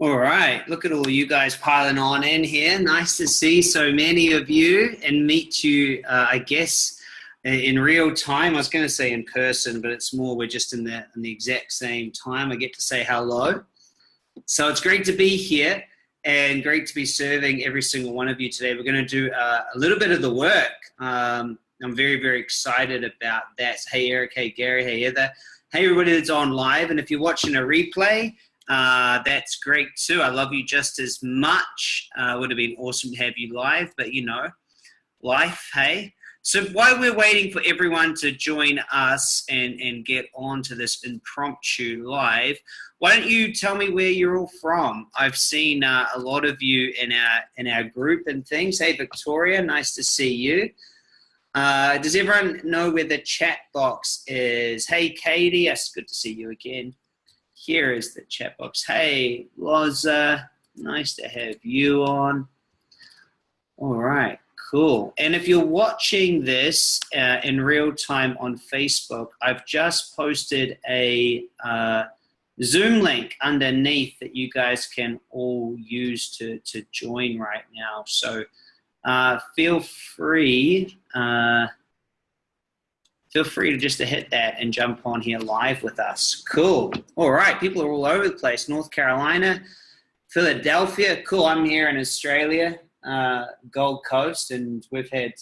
All right, look at all you guys piling on in here. Nice to see so many of you and meet you, I guess, in real time. I was going to say in person, but it's more we're just in the exact same time. I get to say hello. So it's great to be here and great to be serving every single one of you today. We're going to do a little bit of the work. I'm very, very excited about that. Hey, Eric. Hey, Gary. Hey, Heather. Hey, everybody that's on live. And if you're watching a replay, that's great too. I love you just as much. Would have been awesome to have you live, but you know, life, hey? So while we're waiting for everyone to join us and get on to this impromptu live, why don't you tell me where you're all from? I've seen a lot of you in our group and things. Hey, Victoria, nice to see you. Does everyone know where the chat box is? Hey, Katie, it's good to see you again. Here is the chat box. Hey, Loza, nice to have you on. All right, cool. And if you're watching this in real time on Facebook, I've just posted a Zoom link underneath that you guys can all use to join right now. So feel free. Feel free to just hit that and jump on here live with us. Cool. All right. People are all over the place. North Carolina, Philadelphia. Cool. I'm here in Australia, Gold Coast, and we've had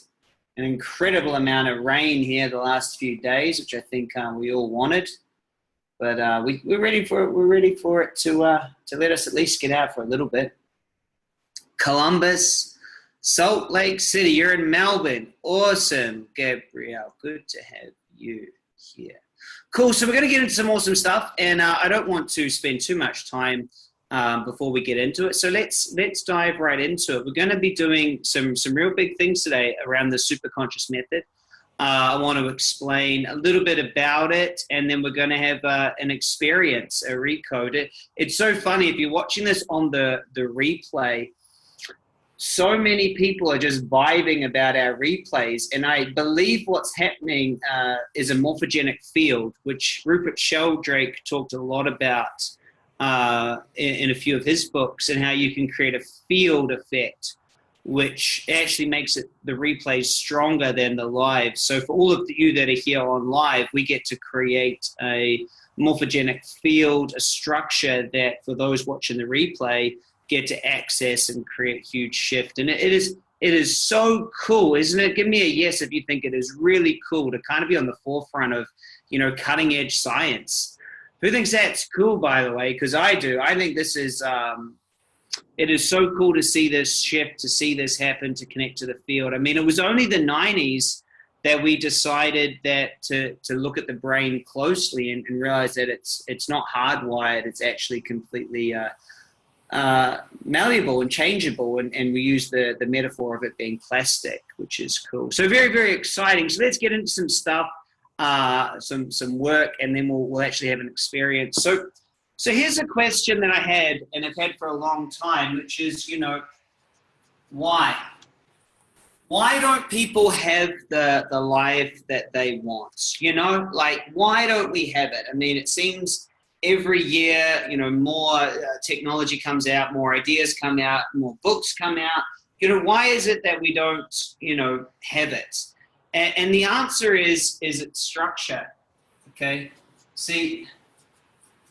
an incredible amount of rain here the last few days, which I think we all wanted. But we're ready for it. We're ready for it to let us at least get out for a little bit. Columbus, Salt Lake City, you're in Melbourne. Awesome, Gabrielle. Good to have you here. Cool, so we're going to get into some awesome stuff, and I don't want to spend too much time before we get into it. So let's dive right into it. We're going to be doing some real big things today around the Superconscious method. I want to explain a little bit about it, and then we're going to have an experience, a recode. It's so funny, if you're watching this on the replay, so many people are just vibing about our replays, and I believe what's happening is a morphogenic field, which Rupert Sheldrake talked a lot about in a few of his books, and how you can create a field effect, which actually makes the replays stronger than the live. So for all of you that are here on live, we get to create a morphogenic field, a structure that for those watching the replay get to access and create huge shift. And it is so cool, isn't it? Give me a yes if you think it is really cool to kind of be on the forefront of, you know, cutting edge science. Who thinks that's cool, by the way? Because I do. I think this is, it is so cool to see this shift, to see this happen, to connect to the field. I mean, it was only the 90s that we decided that to look at the brain closely and realize that it's not hardwired, it's actually completely malleable and changeable, and we use the metaphor of it being plastic, which is cool. So very, very exciting. So let's get into some stuff, some work, and then we'll actually have an experience. So here's a question that I had, and I've had for a long time, which is, you know, why don't people have the life that they want? You know, like, why don't we have it? I mean, it seems every year, you know, more technology comes out, more ideas come out, more books come out. You know, why is it that we don't, you know, have it? And the answer is it's structure. Okay, see,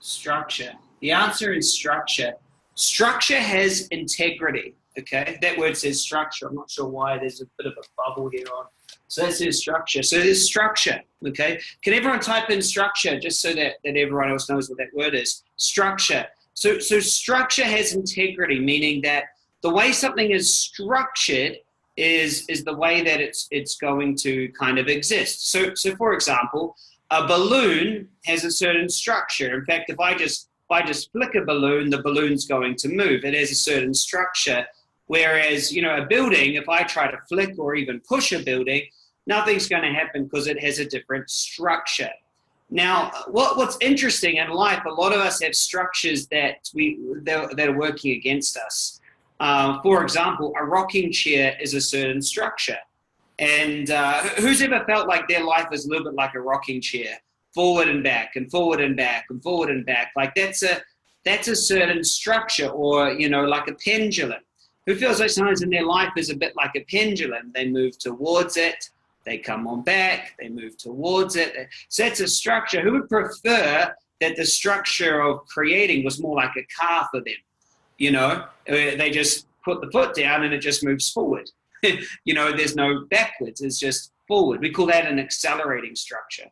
structure. The answer is structure. Structure has integrity. Okay, that word says structure. I'm not sure why. There's a bit of a bubble here on. So that says structure. So there's structure, okay? Can everyone type in structure just so that everyone else knows what that word is? Structure. So structure has integrity, meaning that the way something is structured is the way that it's going to kind of exist. So for example, a balloon has a certain structure. In fact, if I just flick a balloon, the balloon's going to move. It has a certain structure. Whereas, you know, a building, if I try to flick or even push a building, nothing's going to happen because it has a different structure. Now, what's interesting in life, a lot of us have structures that are working against us. For example, a rocking chair is a certain structure. And who's ever felt like their life is a little bit like a rocking chair? Forward and back and forward and back and forward and back. Like that's that's a certain structure, or, you know, like a pendulum. Who feels like sometimes in their life is a bit like a pendulum? They move towards it, they come on back, they move towards it. So that's a structure. Who would prefer that the structure of creating was more like a car for them? You know, they just put the foot down and it just moves forward. You know, there's no backwards, it's just forward. We call that an accelerating structure.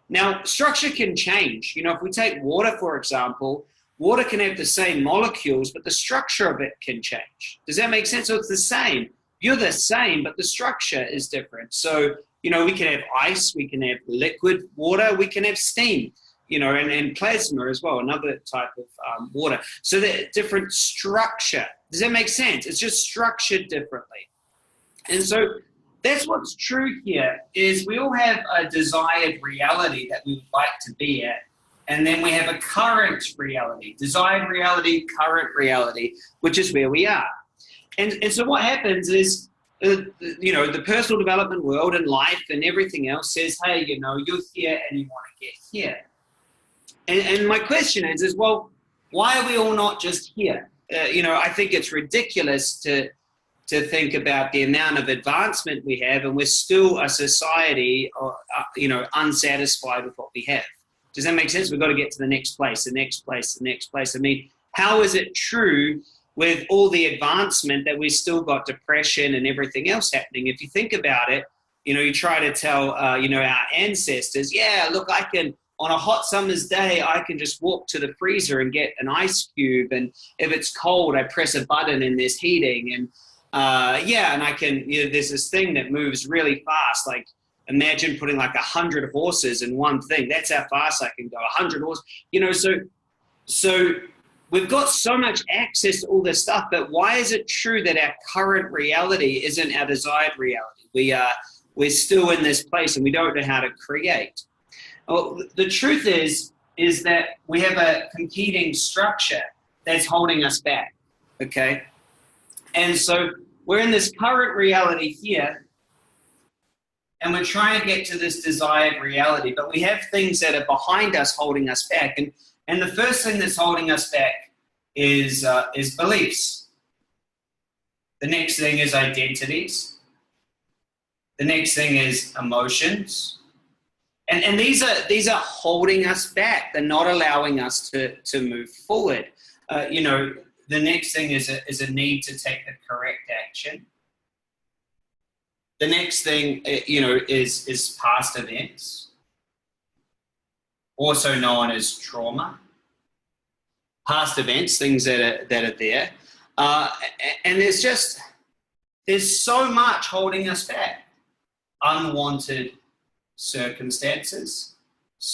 Now, structure can change. You know, if we take water, for example, water can have the same molecules, but the structure of it can change. Does that make sense? So it's the same. You're the same, but the structure is different. So, you know, we can have ice, we can have liquid water, we can have steam, you know, and plasma as well, another type of water. So they're different structure. Does that make sense? It's just structured differently. And so that's what's true here, is we all have a desired reality that we would like to be at. And then we have a current reality, desired reality, current reality, which is where we are. And so what happens is, you know, the personal development world and life and everything else says, hey, you know, you're here and you want to get here. And my question is, well, why are we all not just here? You know, I think it's ridiculous to think about the amount of advancement we have, and we're still a society, you know, unsatisfied with what we have. Does that make sense? We've got to get to the next place, the next place, the next place. I mean, how is it true with all the advancement that we've still got depression and everything else happening? If you think about it, you know, you try to tell, you know, our ancestors, yeah, look, I can, on a hot summer's day, I can just walk to the freezer and get an ice cube. And if it's cold, I press a button and there's heating. And yeah, and I can, you know, there's this thing that moves really fast. Like, imagine putting like 100 horses in one thing. That's how fast I can go, 100 horses. You know, so we've got so much access to all this stuff, but why is it true that our current reality isn't our desired reality? We're still in this place and we don't know how to create. Well, the truth is that we have a competing structure that's holding us back, okay? And so we're in this current reality here, and we're trying to get to this desired reality, but we have things that are behind us holding us back. And the first thing that's holding us back is beliefs. The next thing is identities. The next thing is emotions. And these are holding us back. They're not allowing us to move forward. You know, the next thing is a need to take the correct action. The next thing, you know, is past events, also known as trauma. Past events, things that are there, and there's so much holding us back. Unwanted circumstances.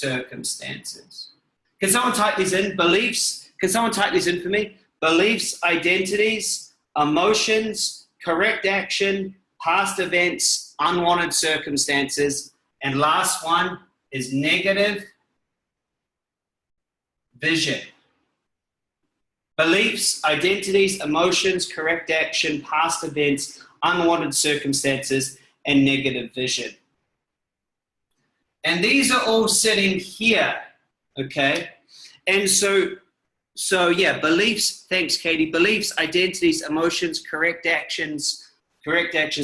Can someone type these in? Beliefs. Can someone type these in for me? Beliefs, identities, emotions, correct action, past events, unwanted circumstances, and last one is negative vision. Beliefs, identities, emotions, correct action, past events, unwanted circumstances, and negative vision. And these are all sitting here, okay? And so yeah, beliefs, thanks Katie, beliefs, identities, emotions, correct actions,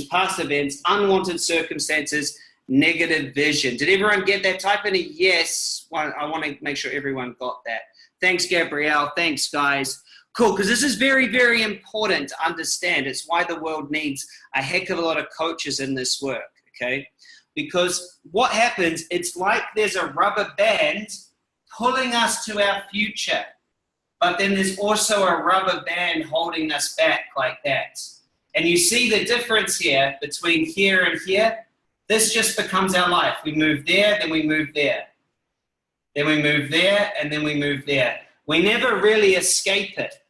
past events, unwanted circumstances, negative vision. Did everyone get that? Type in a yes. I want to make sure everyone got that. Thanks, Gabrielle. Thanks, guys. Cool, because this is very, very important to understand. It's why the world needs a heck of a lot of coaches in this work, okay? Because what happens, it's like there's a rubber band pulling us to our future, but then there's also a rubber band holding us back like that. And you see the difference here between here and here? This just becomes our life. We move there, then we move there. Then we move there, and then we move there. We never really escape it.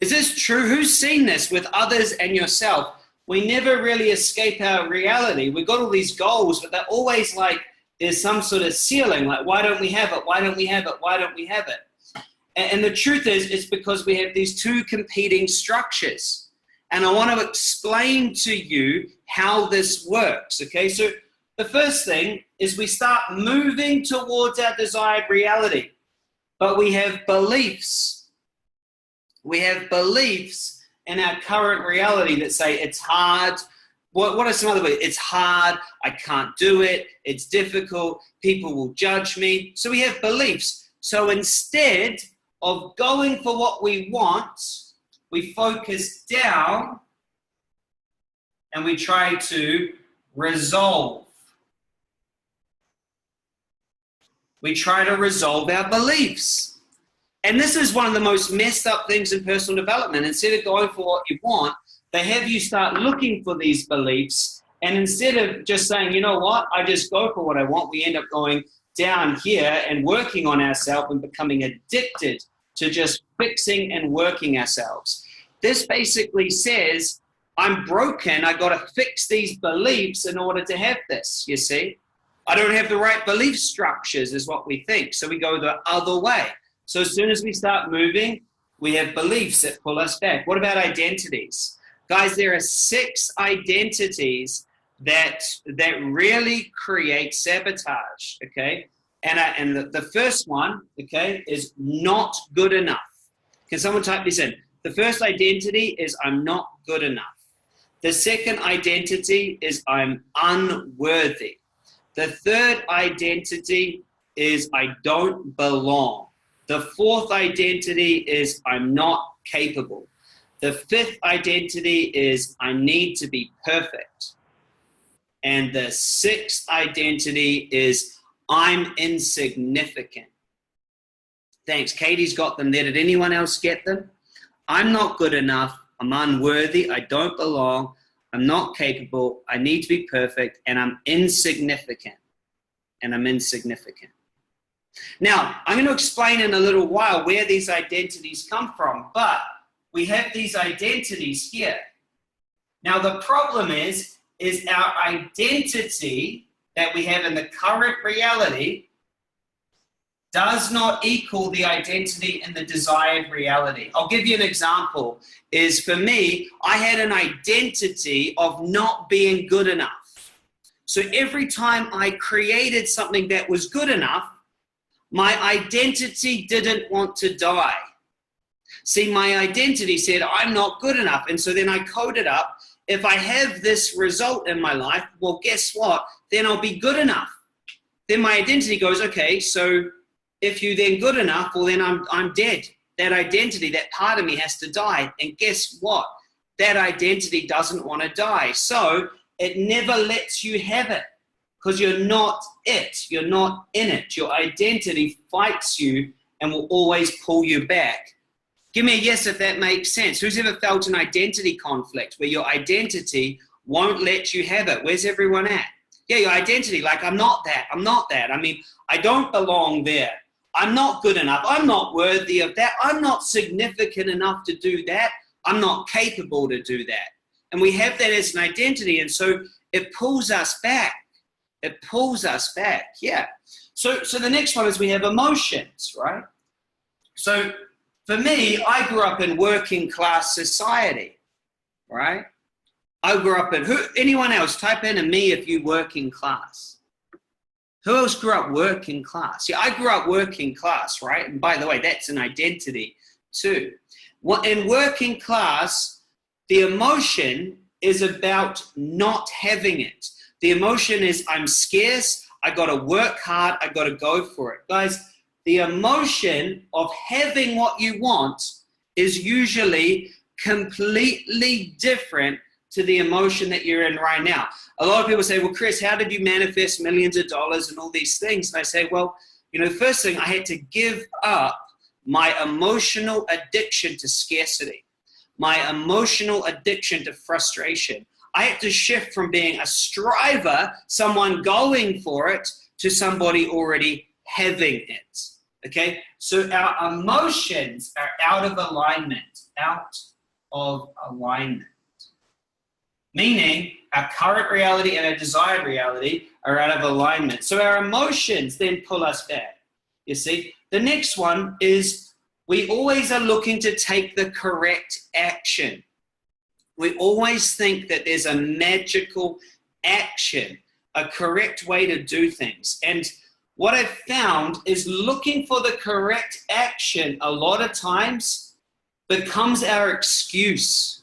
Is this true? Who's seen this with others and yourself? We never really escape our reality. We've got all these goals, but they're always like there's some sort of ceiling, like why don't we have it? Why don't we have it? Why don't we have it? And the truth is, it's because we have these two competing structures. And I want to explain to you how this works, okay? So the first thing is we start moving towards our desired reality. but we have beliefs. We have beliefs in our current reality that say it's hard. What are some other ways? It's hard, I can't do it, it's difficult, people will judge me. So we have beliefs. So instead of going for what we want, we focus down and we try to resolve. We try to resolve our beliefs. And this is one of the most messed up things in personal development. Instead of going for what you want, they have you start looking for these beliefs. And instead of just saying, you know what, I just go for what I want, we end up going down here and working on ourselves and becoming addicted to just fixing and working ourselves. This basically says, I'm broken, I got to fix these beliefs in order to have this, you see. I don't have the right belief structures is what we think, so we go the other way. So as soon as we start moving, we have beliefs that pull us back. What about identities? Guys, there are 6 identities that really create sabotage, okay? And the first one, okay, is not good enough. Can someone type this in? The first identity is I'm not good enough. The second identity is I'm unworthy. The third identity is I don't belong. The fourth identity is I'm not capable. The fifth identity is I need to be perfect. And the sixth identity is I'm insignificant. Thanks. Katie's got them there. Did anyone else get them? I'm not good enough. I'm unworthy. I don't belong. I'm not capable. I need to be perfect. And I'm insignificant. And I'm insignificant. Now, I'm going to explain in a little while where these identities come from, but we have these identities here. Now, the problem is our identity that we have in the current reality does not equal the identity in the desired reality. I'll give you an example. Is for me, I had an identity of not being good enough. So every time I created something that was good enough, my identity didn't want to die. See, my identity said, I'm not good enough. And so then I coded up, if I have this result in my life, well, guess what? Then I'll be good enough. Then my identity goes, okay, so if you're then good enough, well, then I'm dead. That identity, that part of me has to die. And guess what? That identity doesn't want to die. So it never lets you have it because you're not it. You're not in it. Your identity fights you and will always pull you back. Give me a yes if that makes sense. Who's ever felt an identity conflict where your identity won't let you have it? Where's everyone at? Yeah, your identity, like I'm not that. I'm not that. I mean, I don't belong there. I'm not good enough. I'm not worthy of that. I'm not significant enough to do that. I'm not capable to do that. And we have that as an identity. And so it pulls us back. It pulls us back. Yeah. So the next one is we have emotions, right? So for me, I grew up in working class society, right? I grew up in, anyone else, type in a me if you working class. Who else grew up working class? Yeah, I grew up working class, right? And by the way, that's an identity too. In working class, the emotion is about not having it. The emotion is I'm scarce, I got to work hard, I got to go for it. Guys, the emotion of having what you want is usually completely different to the emotion that you're in right now. A lot of people say, well, Chris, how did you manifest millions of dollars and all these things? And I say, well, you know, the first thing, I had to give up my emotional addiction to scarcity, my emotional addiction to frustration. I had to shift from being a striver, someone going for it, to somebody already having it. Okay? So our emotions are out of alignment, Meaning our current reality and our desired reality are out of alignment. So our emotions then pull us back. You see? The next one is we always are looking to take the correct action. We always think that there's a magical action, a correct way to do things. And what I've found is looking for the correct action a lot of times becomes our excuse.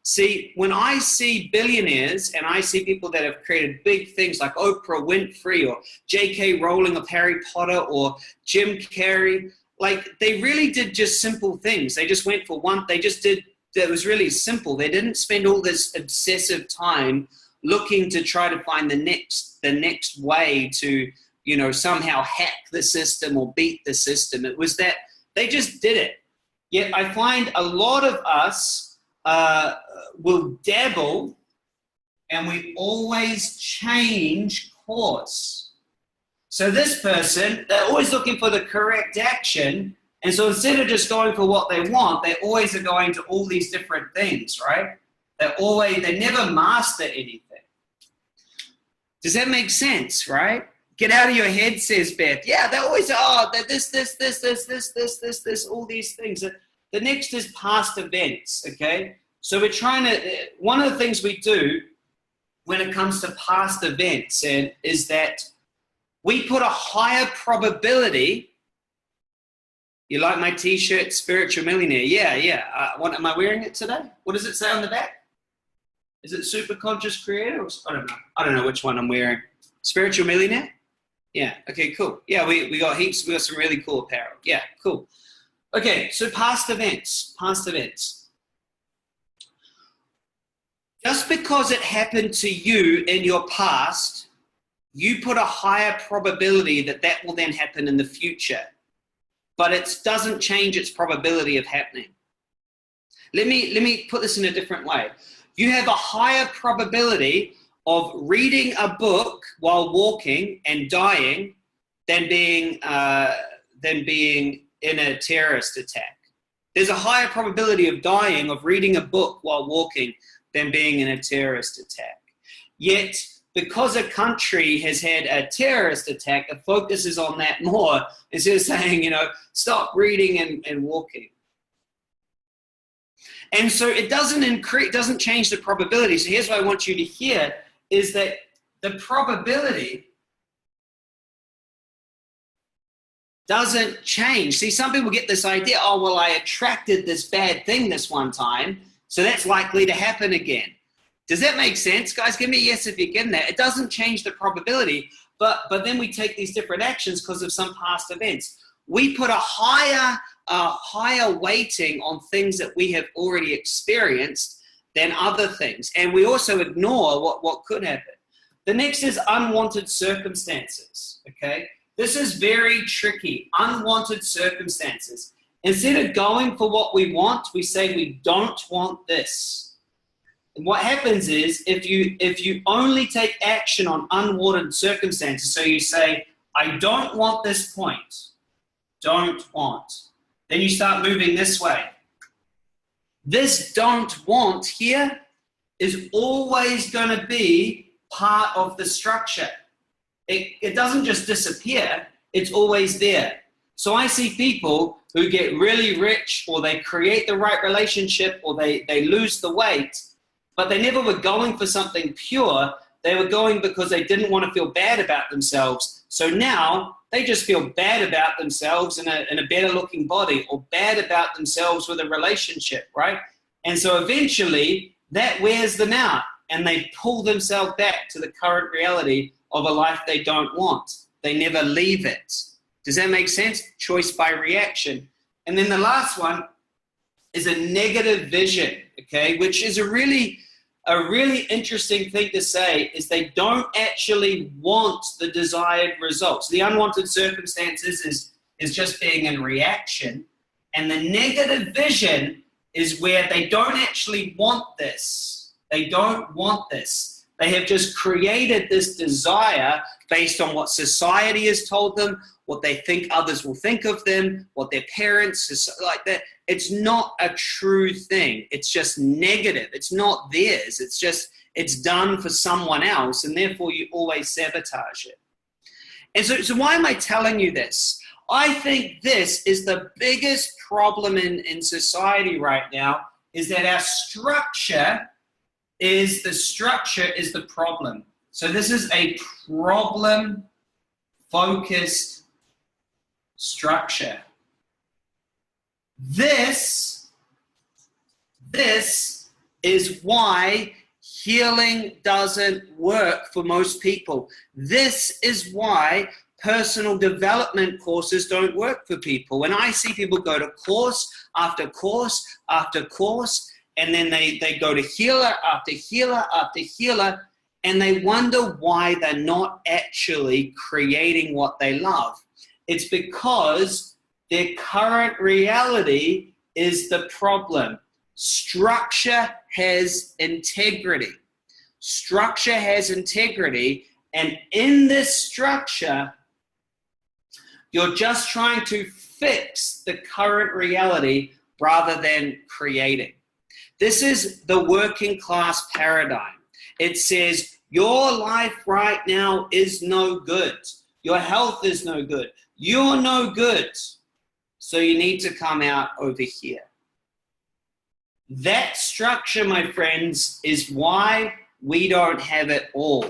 See, when I see billionaires and I see people that have created big things like Oprah Winfrey or J.K. Rowling of Harry Potter or Jim Carrey, like they really did just simple things. They just went for one, they just did, it was really simple. They didn't spend all this obsessive time looking to try to find the next way to, you know, somehow hack the system or beat the system. It was that they just did it. Yet I find a lot of us will dabble and we always change course. So this person, they're always looking for the correct action. And so instead of just going for what they want, they always are going to all these different things, right? They never master anything. Does that make sense, right? Get out of your head, says Beth. Yeah, they always are, this, all these things. The next is past events, okay? So we're trying to, one of the things we do when it comes to past events is that we put a higher probability. You like my t-shirt, Spiritual Millionaire? Yeah. What, am I wearing it today? What does it say on the back? Is it Superconscious Creator? I don't know which one I'm wearing. Spiritual Millionaire? Yeah, okay, cool. Yeah, we got heaps, we got some really cool apparel. Yeah, cool. Okay, so past events. Just because it happened to you in your past, you put a higher probability that that will then happen in the future. But it doesn't change its probability of happening. Let me put this in a different way. You have a higher probability of reading a book while walking and dying than being in a terrorist attack. There's a higher probability of dying of reading a book while walking than being in a terrorist attack. Yet, because a country has had a terrorist attack, it focuses on that more instead of saying, you know, stop reading and walking. And so it doesn't change the probability. So here's what I want you to hear is that the probability doesn't change. See, some people get this idea, oh, well, I attracted this bad thing this one time, so that's likely to happen again. Does that make sense? Guys, give me a yes if you get that. It doesn't change the probability, but then we take these different actions because of some past events. We put a higher weighting on things that we have already experienced than other things. And we also ignore what could happen. The next is unwanted circumstances, okay? This is very tricky, unwanted circumstances. Instead of going for what we want, we say we don't want this. And what happens is if you only take action on unwanted circumstances, so you say, I don't want this point, don't want. Then you start moving this way. This don't want here is always going to be part of the structure. It doesn't just disappear, it's always there. So I see people who get really rich or they create the right relationship or they lose the weight, but they never were going for something pure. They were going because they didn't want to feel bad about themselves. So now they just feel bad about themselves in a better looking body or bad about themselves with a relationship, right? And so eventually that wears them out and they pull themselves back to the current reality of a life they don't want. They never leave it. Does that make sense? Choice by reaction. And then the last one is a negative vision, okay, which is a really interesting thing to say is they don't actually want the desired results. The unwanted circumstances is just being in reaction. And the negative vision is where they don't actually want this. They don't want this. They have just created this desire based on what society has told them, what they think others will think of them, what their parents, like that. It's not a true thing. It's just negative. It's not theirs. It's done for someone else, and therefore you always sabotage it. And so why am I telling you this? I think this is the biggest problem in society right now, is that our structure is the problem. So this is a problem focused structure. This is why healing doesn't work for most people. This is why personal development courses don't work for people. When I see people go to course after course after course, and then they go to healer after healer after healer, and they wonder why they're not actually creating what they love. It's because their current reality is the problem. Structure has integrity. Structure has integrity, and in this structure, you're just trying to fix the current reality rather than creating. This is the working class paradigm. It says your life right now is no good. Your health is no good. You're no good. So you need to come out over here. That structure, my friends, is why we don't have it all.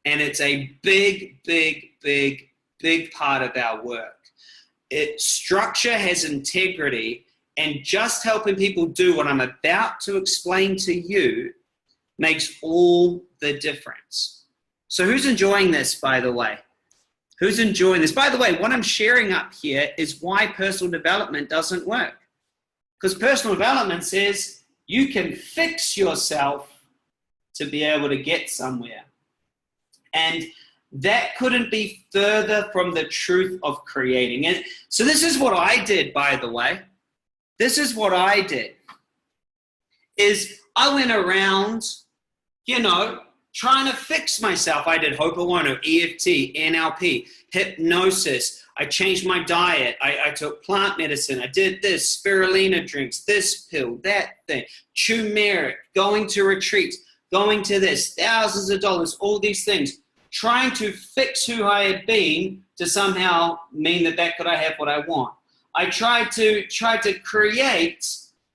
And it's a big, big, big, big part of our work. Structure has integrity, and just helping people do what I'm about to explain to you makes all the difference. So who's enjoying this, by the way? Who's enjoying this? By the way, what I'm sharing up here is why personal development doesn't work. Because personal development says you can fix yourself to be able to get somewhere. And that couldn't be further from the truth of creating. And so this is what I did, by the way. This is what I did. Is I went around, trying to fix myself. I did Ho'oponopono, EFT, NLP, hypnosis. I changed my diet. I took plant medicine. I did this, spirulina drinks, this pill, that thing, turmeric, going to retreats, going to this, thousands of dollars, all these things, trying to fix who I had been to somehow mean that could I have what I want. I tried to create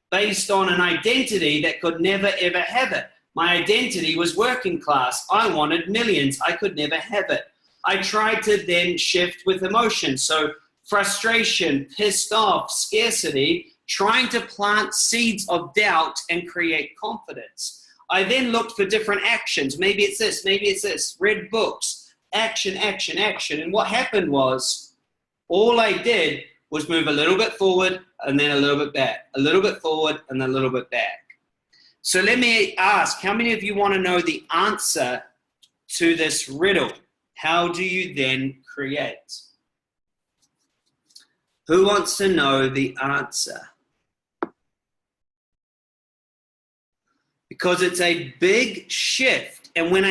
based on an identity that could never, ever have it. My identity was working class. I wanted millions. I could never have it. I tried to then shift with emotion. So frustration, pissed off, scarcity, trying to plant seeds of doubt and create confidence. I then looked for different actions. Maybe it's this, maybe it's this. Read books, action, action, action. And what happened was all I did was move a little bit forward and then a little bit back, a little bit forward and then a little bit back. So let me ask, how many of you want to know the answer to this riddle? How do you then create? Who wants to know the answer? Because it's a big shift. And when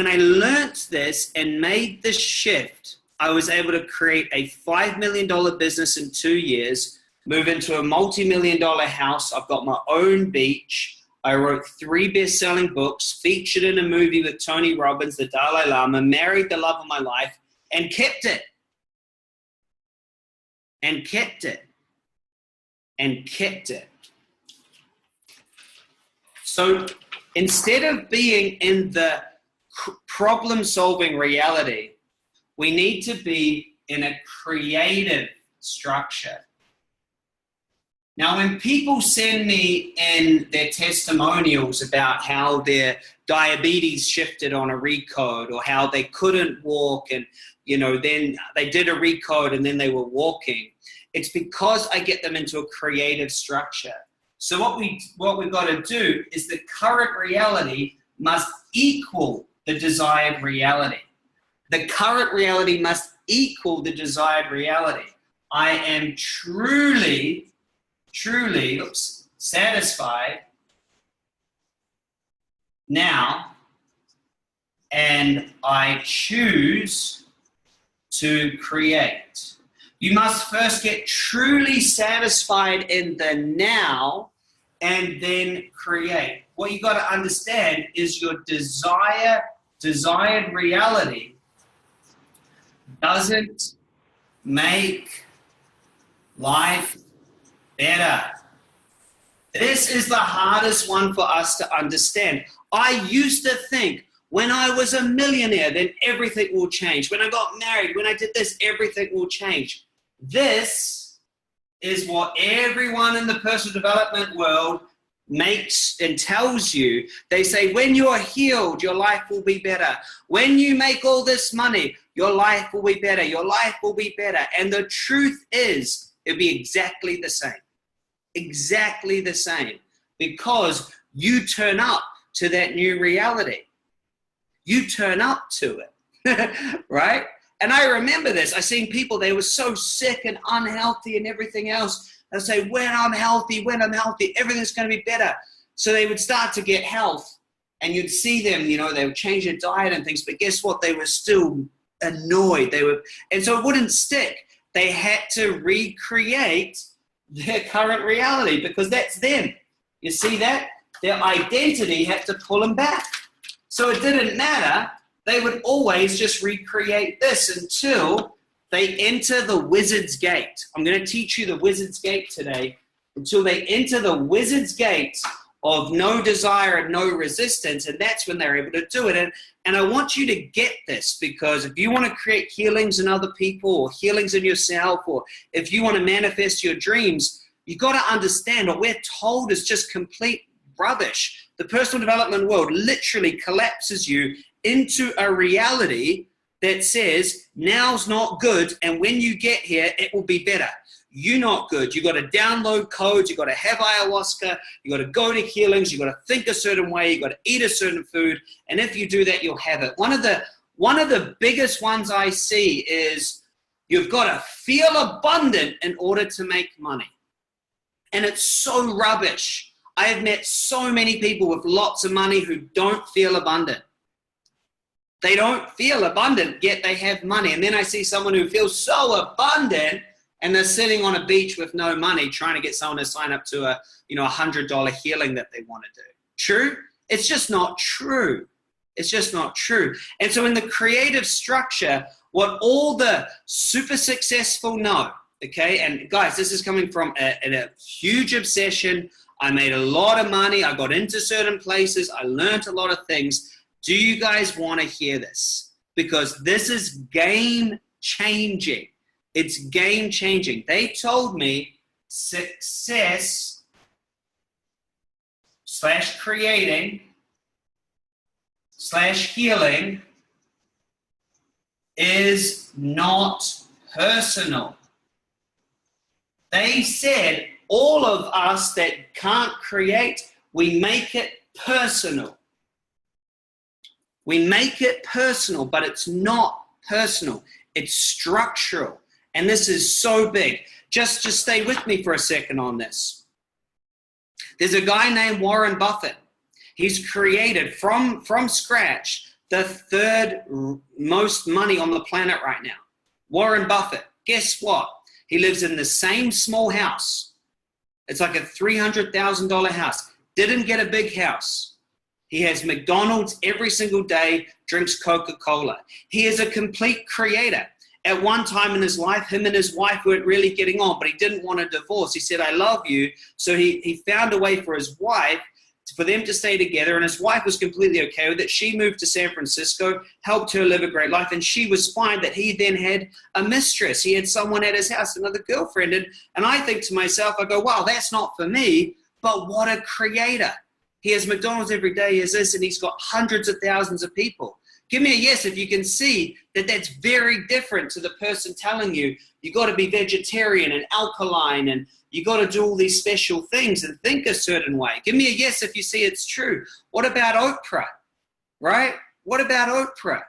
I learnt this and made the shift, I was able to create a $5 million business in 2 years, move into a multi-million-dollar house. I've got my own beach. I wrote 3 best-selling books, featured in a movie with Tony Robbins, the Dalai Lama, married the love of my life, and kept it. And kept it. And kept it. So instead of being in the problem-solving reality, we need to be in a creative structure. Now, when people send me in their testimonials about how their diabetes shifted on a recode or how they couldn't walk and, then they did a recode and then they were walking, it's because I get them into a creative structure. So what we've got to do is the current reality must equal the desired reality. The current reality must equal the desired reality. I am truly satisfied now, and I choose to create. You must first get truly satisfied in the now and then create. What you got to understand is your desired reality doesn't make life better. This is the hardest one for us to understand. I used to think when I was a millionaire, then everything will change. When I got married, when I did this, everything will change. This is what everyone in the personal development world makes and tells you. They say, when you're healed, your life will be better. When you make all this money, your life will be better. Your life will be better. And the truth is, it'll be exactly the same. Exactly the same. Because you turn up to that new reality. You turn up to it, right? And I remember this. I seen people, they were so sick and unhealthy and everything else. They'll say, when I'm healthy, everything's going to be better. So they would start to get health, and you'd see them, you know, they would change their diet and things, but guess what? They were still annoyed. And so it wouldn't stick. They had to recreate their current reality because that's them. You see that? Their identity had to pull them back. So it didn't matter. They would always just recreate this until they enter the wizard's gate. I'm going to teach you the wizard's gate today. Until they enter the wizard's gate of no desire and no resistance, and that's when they're able to do it. And I want you to get this, because if you want to create healings in other people or healings in yourself, or if you want to manifest your dreams, you've got to understand what we're told is just complete rubbish. The personal development world literally collapses you into a reality that says now's not good, and when you get here, it will be better. You're not good. You got to download codes. You got to have ayahuasca. You got to go to healings. You got to think a certain way. You got to eat a certain food, and if you do that, you'll have it. One of the biggest ones I see is you've got to feel abundant in order to make money, and it's so rubbish. I have met so many people with lots of money who don't feel abundant. They don't feel abundant, yet they have money. And then I see someone who feels so abundant, and they're sitting on a beach with no money, trying to get someone to sign up to a $100 healing that they want to do. True? It's just not true. It's just not true. And so in the creative structure, what all the super successful know, okay, and guys, this is coming from a huge obsession. I made a lot of money. I got into certain places. I learned a lot of things. Do you guys want to hear this? Because this is game changing. It's game changing. They told me success / creating / healing is not personal. They said all of us that can't create, we make it personal. We make it personal, but it's not personal. It's structural. And this is so big. Just stay with me for a second on this. There's a guy named Warren Buffett. He's created from scratch the third most money on the planet right now. Warren Buffett. Guess what? He lives in the same small house. It's like a $300,000 house. Didn't get a big house. He has McDonald's every single day, drinks Coca-Cola. He is a complete creator. At one time in his life, him and his wife weren't really getting on, but he didn't want a divorce. He said, I love you. So he found a way for his wife, for them to stay together, and his wife was completely okay with it. She moved to San Francisco, helped her live a great life, and she was fine that he then had a mistress. He had someone at his house, another girlfriend, and I think to myself, I go, wow, that's not for me, but what a creator. He has McDonald's every day, he has this, and he's got hundreds of thousands of people. Give me a yes if you can see that that's very different to the person telling you, you got to be vegetarian and alkaline, and you got to do all these special things and think a certain way. Give me a yes if you see it's true. What about Oprah, right? What about Oprah?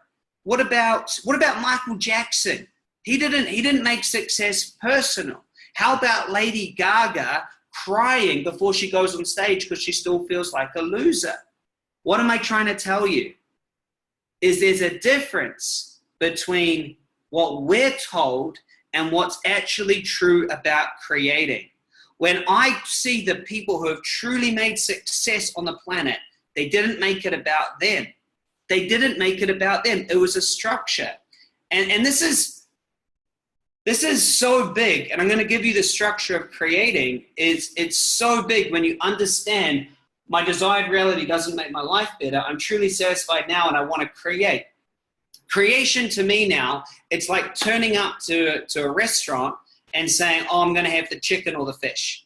What about Michael Jackson? He didn't make success personal. How about Lady Gaga crying before she goes on stage because she still feels like a loser? What am I trying to tell you? Is there's a difference between what we're told and what's actually true about creating. When I see the people who have truly made success on the planet, they didn't make it about them. They didn't make it about them. It was a structure. And this is so big, and I'm going to give you the structure of creating. It's so big when you understand My desired reality doesn't make my life better. I'm truly satisfied now and I want to create. Creation to me now, it's like turning up to a restaurant and saying, oh, I'm going to have the chicken or the fish.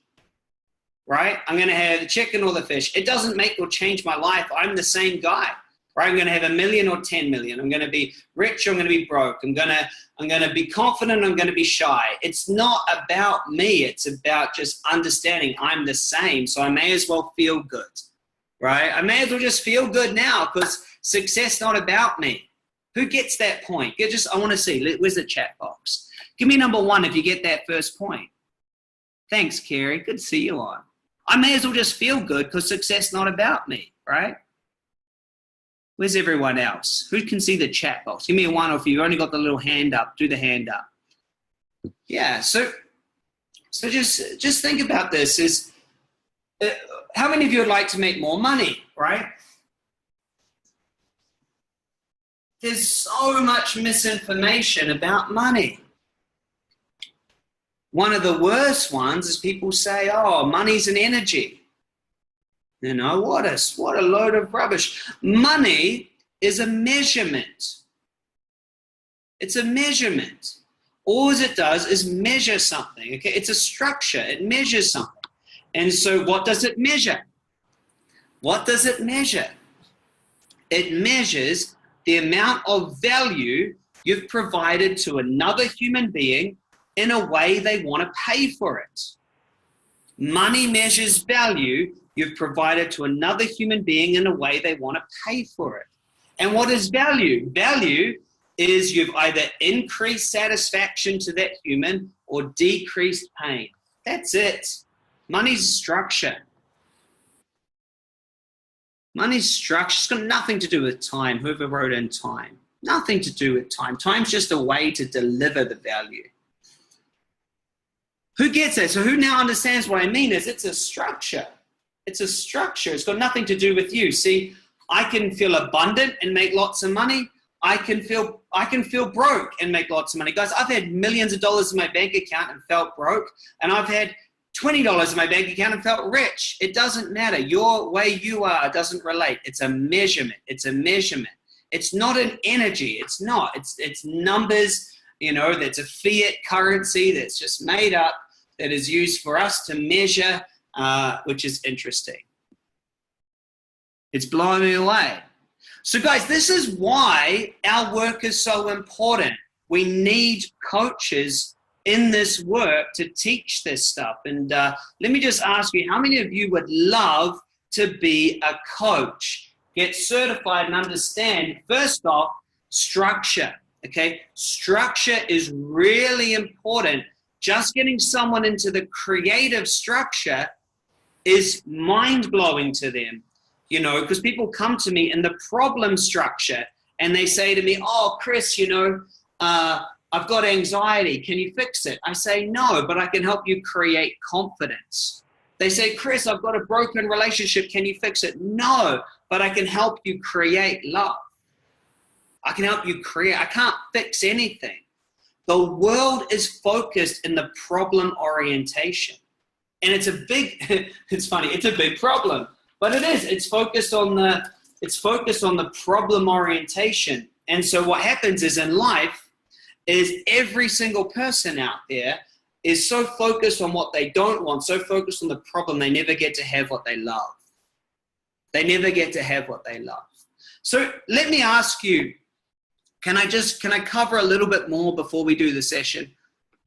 Right? I'm going to have the chicken or the fish. It doesn't make or change my life. I'm the same guy. Right? I'm going to have 1 million or 10 million. I'm going to be rich or I'm going to be broke. I'm going to be confident. I'm going to be shy. It's not about me. It's about just understanding I'm the same. So I may as well feel good. Right? I may as well just feel good now because success not about me. Who gets that point? I want to see. Where's the chat box? Give me number 1 if you get that first point. Thanks, Carrie. Good to see you on. I may as well just feel good because success not about me, right? Where's everyone else? Who can see the chat box? Give me a 1, or if you've only got the little hand up, do the hand up. Yeah, so just think about this. How many of you would like to make more money, right? There's so much misinformation about money. One of the worst ones is people say, oh, money's an energy. You know, what a load of rubbish. Money is a measurement. It's a measurement. All it does is measure something, okay? It's a structure. It measures something. And so what does it measure? What does it measure? It measures the amount of value you've provided to another human being in a way they want to pay for it. Money measures value you've provided to another human being in a way they want to pay for it. And what is value? Value is you've either increased satisfaction to that human or decreased pain. That's it. Money's structure. Money's structure. It's got nothing to do with time. Whoever wrote in time. Nothing to do with time. Time's just a way to deliver the value. Who gets it? So who now understands what I mean is it's a structure. It's a structure. It's got nothing to do with you. See, I can feel abundant and make lots of money. I can feel broke and make lots of money. Guys, I've had millions of dollars in my bank account and felt broke. And I've had $20 in my bank account and felt rich. It doesn't matter. Your way you are doesn't relate. It's a measurement. It's a measurement. It's not an energy. It's not. It's numbers. You know, that's a fiat currency that's just made up that is used for us to measure, which is interesting. It's blowing me away. So guys, this is why our work is so important. We need coaches in this work to teach this stuff. And let me just ask you, how many of you would love to be a coach? Get certified and understand, first off, structure. Okay, structure is really important. Just getting someone into the creative structure is mind-blowing to them, you know, because people come to me in the problem structure and they say to me, oh, Chris, you know, I've got anxiety. Can you fix it? I say, no, but I can help you create confidence. They say, Chris, I've got a broken relationship. Can you fix it? No, but I can help you create love. I can help you create. I can't fix anything. The world is focused in the problem orientation. And it's a big, it's funny, it's a big problem. But it is. It's focused on the problem orientation. And so what happens is in life is every single person out there is so focused on what they don't want, so focused on the problem, they never get to have what they love. They never get to have what they love. So let me ask you, can I cover a little bit more before we do the session?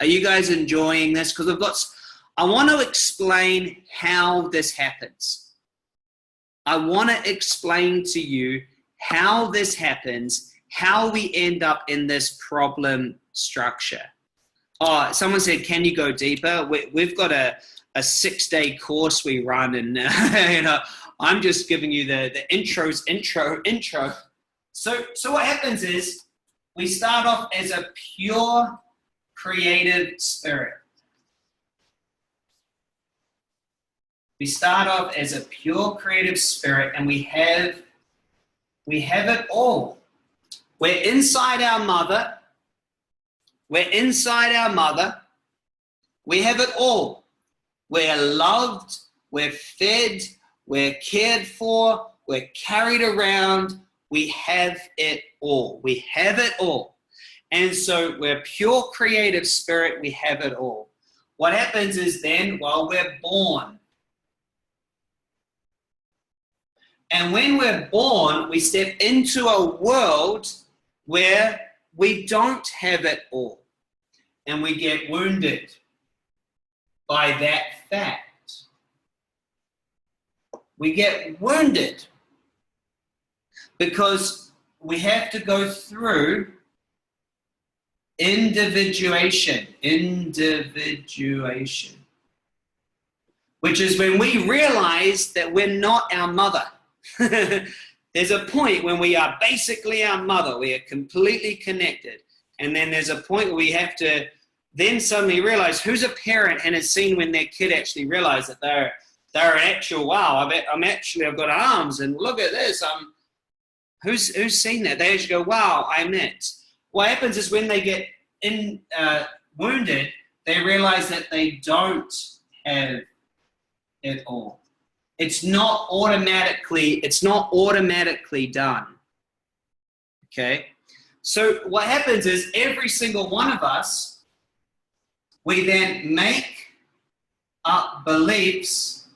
Are you guys enjoying this? Because I want to explain how this happens. I want to explain to you how this happens, how we end up in this problem structure. Oh, someone said, can you go deeper? We've got a 6-day course we run, and you know, I'm just giving you the intro. So what happens is we start off as a pure creative spirit. We start off as a pure creative spirit, and we have it all. We're inside our mother. We're inside our mother. We have it all. We're loved. We're fed. we're cared for, we're carried around, we have it all. We have it all. And so we're pure creative spirit, we have it all. What happens is then, well, we're born. And when we're born, we step into a world where we don't have it all. And we get wounded by that fact. We get wounded because we have to go through individuation, which is when we realize that we're not our mother. There's a point when we are basically our mother. We are completely connected. And then there's a point where we have to then suddenly realize who's a parent and has seen when their kid actually realize that they're an actual, wow, I've got arms and look at this. Who's seen that? They actually go, wow, I'm it. What happens is when they get wounded, they realize that they don't have it all. It's not automatically done. Okay? So what happens is every single one of us, we then make up beliefs.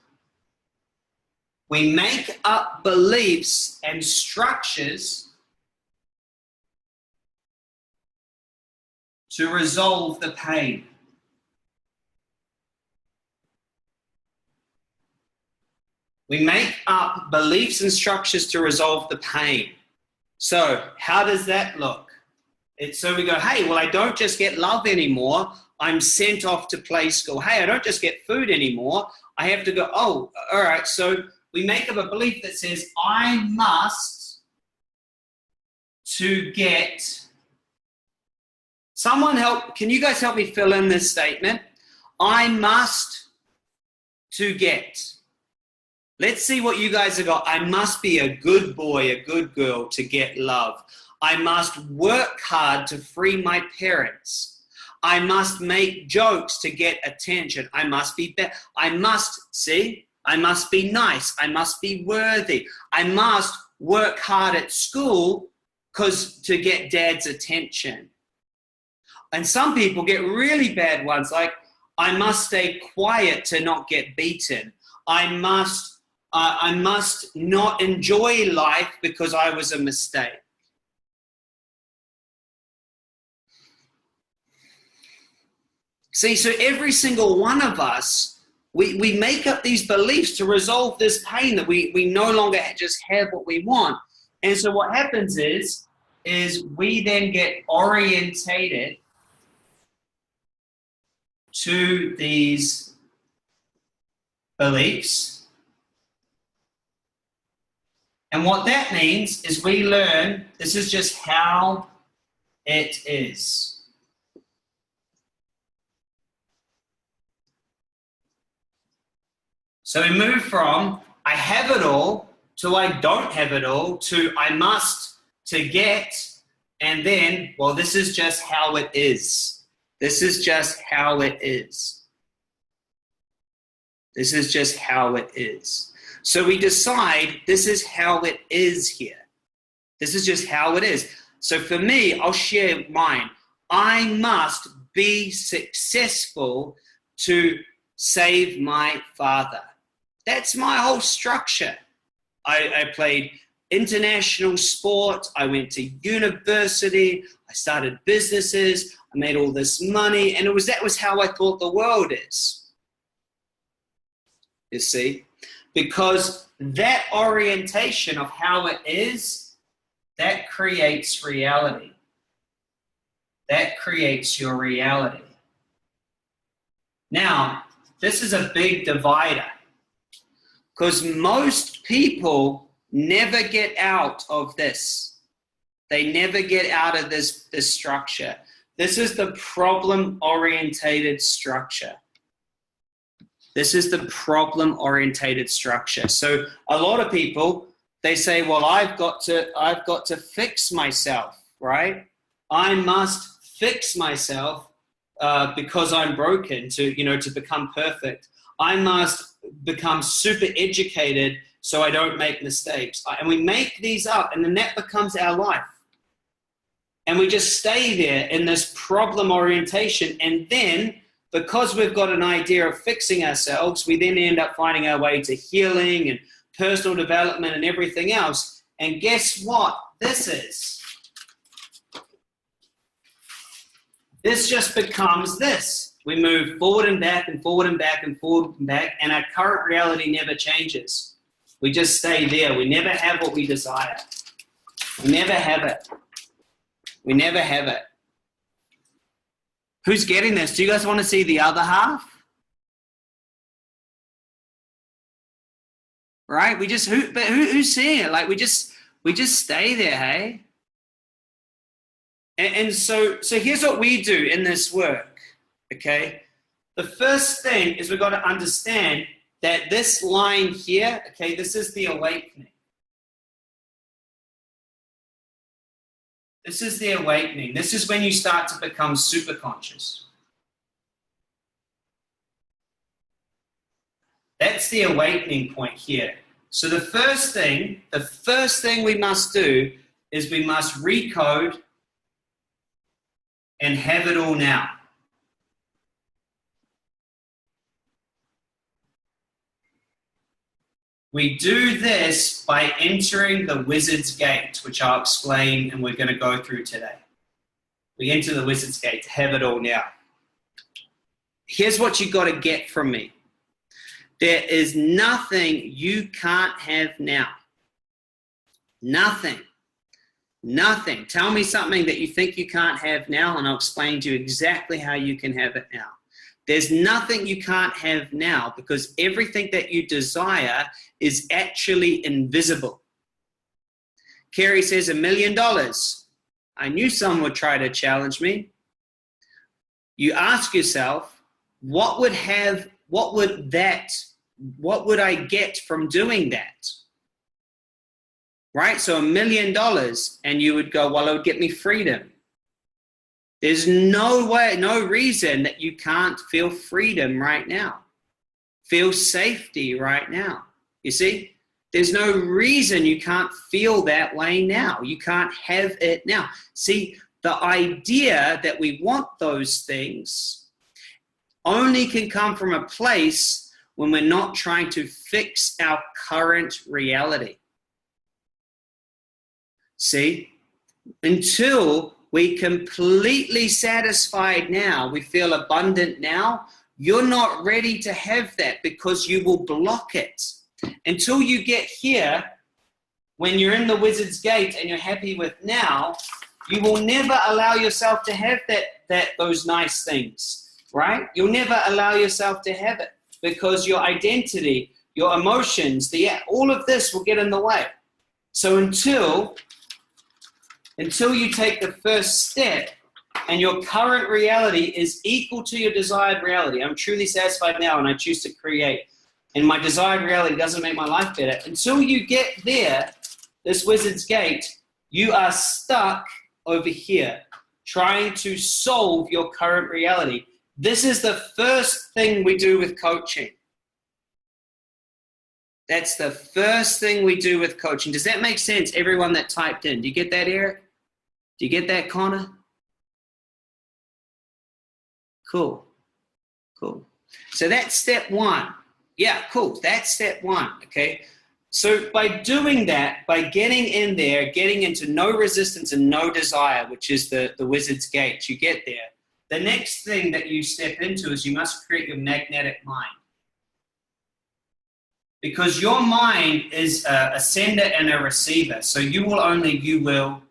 We make up beliefs and structures to resolve the pain. We make up beliefs and structures to resolve the pain. So how does that look? So we go, hey, well, I don't just get love anymore. I'm sent off to play school. Hey, I don't just get food anymore. I have to go, oh, all right. So we make up a belief that says, I must to get. Someone help, can you guys help me fill in this statement? I must to get. Let's see what you guys have got. I must be a good boy, a good girl to get love. I must work hard to free my parents. I must make jokes to get attention. I must be I must be nice. I must be worthy. I must work hard at school to get dad's attention. And some people get really bad ones like, I must stay quiet to not get beaten. I must not enjoy life because I was a mistake. See, so every single one of us, we make up these beliefs to resolve this pain that we no longer just have what we want. And so what happens is we then get orientated to these beliefs. And what that means is we learn this is just how it is. So we move from I have it all to I don't have it all to I must to get, and then, well, this is just how it is. This is just how it is. This is just how it is. So we decide this is how it is here. This is just how it is. So for me, I'll share mine. I must be successful to save my father. That's my whole structure. I played international sport. I went to university. I started businesses. I made all this money. And that was how I thought the world is. You see? Because that orientation of how it is, that creates reality. That creates your reality. Now, this is a big divider because most people never get out of this. They never get out of this structure. This is the problem-orientated structure. This is the problem-orientated structure. So a lot of people, they say, well, I've got to fix myself, right? I must fix myself because I'm broken to become perfect. I must become super educated so I don't make mistakes. And we make these up, and then that becomes our life. And we just stay there in this problem orientation. And then, because we've got an idea of fixing ourselves, we then end up finding our way to healing and personal development and everything else. And guess what this just becomes this. We move forward and back and forward and back and forward and back, and our current reality never changes. We just stay there. We never have what we desire. We never have it. We never have it. Who's getting this? Do you guys want to see the other half? Right? Who's seeing it? Like we just stay there, hey? And so here's what we do in this work, okay? The first thing is we've got to understand that this line here, okay, this is the awakening. This is the awakening. This is when you start to become superconscious. That's the awakening point here. So the first thing we must do is we must recode and have it all now. We do this by entering the wizard's gate, which I'll explain and we're going to go through today. We enter the wizard's gate to have it all now. Here's what you got to get from me. There is nothing you can't have now. Nothing. Nothing. Tell me something that you think you can't have now, and I'll explain to you exactly how you can have it now. There's nothing you can't have now because everything that you desire is actually invisible. Carrie says $1 million. I knew someone would try to challenge me. You ask yourself, what would I get from doing that? Right? So $1 million, and you would go, well, it would get me freedom. There's no way, no reason that you can't feel freedom right now. Feel safety right now. You see? There's no reason you can't feel that way now. You can't have it now. See, the idea that we want those things only can come from a place when we're not trying to fix our current reality. See? Until we completely satisfied now, we feel abundant now, you're not ready to have that because you will block it. Until you get here, when you're in the wizard's gate and you're happy with now, you will never allow yourself to have those nice things, right? You'll never allow yourself to have it because your identity, your emotions, all of this will get in the way. So until you take the first step and your current reality is equal to your desired reality, I'm truly satisfied now and I choose to create, and my desired reality doesn't make my life better. Until you get there, this wizard's gate, you are stuck over here trying to solve your current reality. This is the first thing we do with coaching. That's the first thing we do with coaching. Does that make sense, everyone that typed in? Do you get that, Eric? Do you get that, Connor? Cool. Cool. So that's step one. Yeah, cool. That's step one, okay? So by doing that, by getting in there, getting into no resistance and no desire, which is the wizard's gate, you get there. The next thing that you step into is you must create your magnetic mind. Because your mind is a sender and a receiver. So you will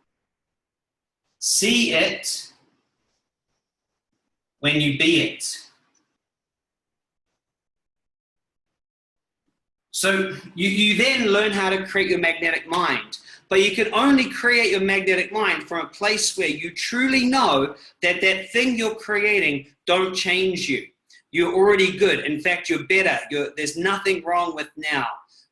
see it when you be it. So you then learn how to create your magnetic mind. But you can only create your magnetic mind from a place where you truly know that that thing you're creating don't change you. You're already good. In fact, you're better. There's nothing wrong with now.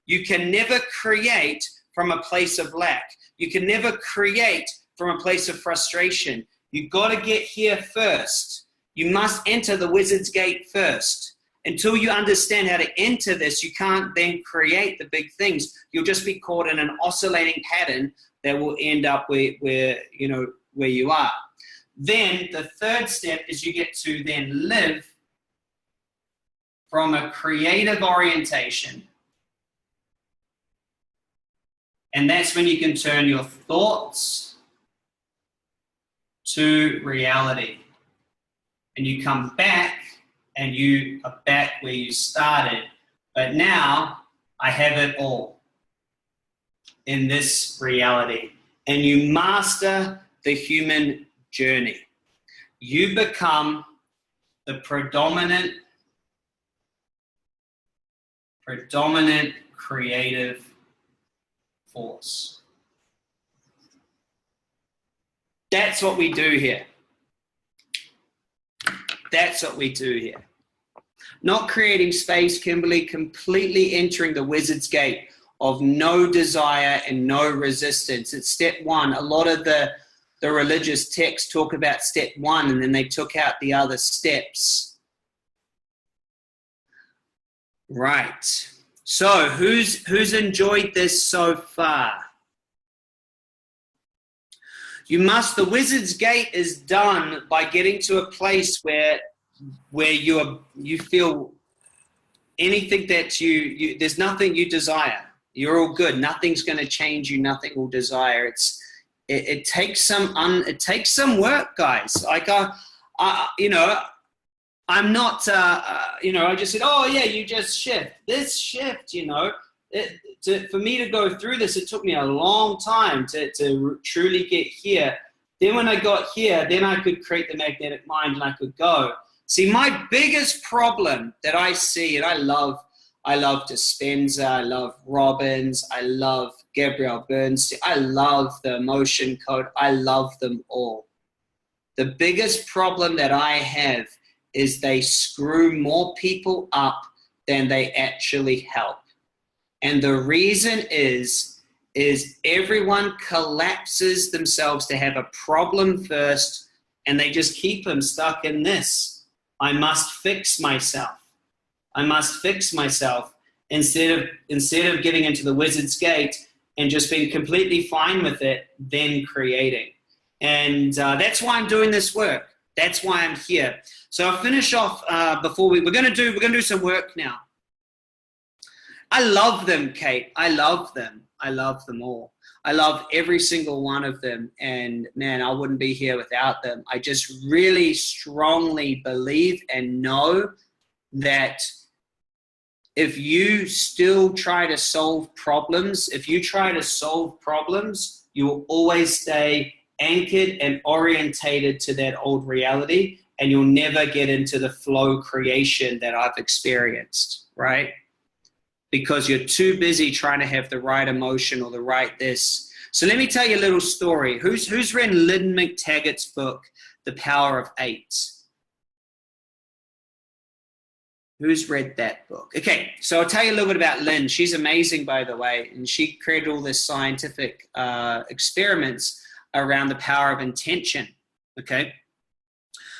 You can never create from a place of lack. You can never create from a place of frustration. You've got to get here first. You must enter the wizard's gate first. until you understand how to enter this, you can't then create the big things. You'll just be caught in an oscillating pattern that will end up where you are. Then the third step is you get to then live from a creative orientation. And that's when you can turn your thoughts to reality. And you come back and you are back where you started. But now I have it all in this reality. And you master the human journey. You become the predominant creative force. That's what we do here. That's what we do here. Not creating space, Kimberly, completely entering the wizard's gate of no desire and no resistance. It's step one. A lot of the religious texts talk about step one, and then they took out the other steps. Right. So who's enjoyed this so far? The wizard's gate is done by getting to a place where you feel anything that there's nothing you desire. You're all good. Nothing's going to change you. Nothing will desire. It takes some work, guys. Like I'm not, I just said, oh yeah, you just shift. This shift, for me to go through this, it took me a long time to truly get here. Then when I got here, then I could create the magnetic mind and I could go. See, my biggest problem that I see, and I love Dispenza, I love Robbins, I love Gabrielle Bernstein, I love the emotion code, I love them all. The biggest problem that I have is they screw more people up than they actually help. And the reason is everyone collapses themselves to have a problem first, and they just keep them stuck in this. I must fix myself. I must fix myself instead of getting into the wizard's gate and just being completely fine with it, then creating. And that's why I'm doing this work. That's why I'm here. So I'll finish off before we're gonna do some work now. I love them, Kate. I love them. I love them all. I love every single one of them. And man, I wouldn't be here without them. I just really strongly believe and know that if you still try to solve problems, you will always stay anchored and orientated to that old reality, and you'll never get into the flow creation that I've experienced, right? Because you're too busy trying to have the right emotion or the right this. So let me tell you a little story. Who's read Lynn McTaggart's book, The Power of Eight? Who's read that book? Okay, so I'll tell you a little bit about Lynn. She's amazing, by the way, and she created all this scientific experiments around the power of intention, okay?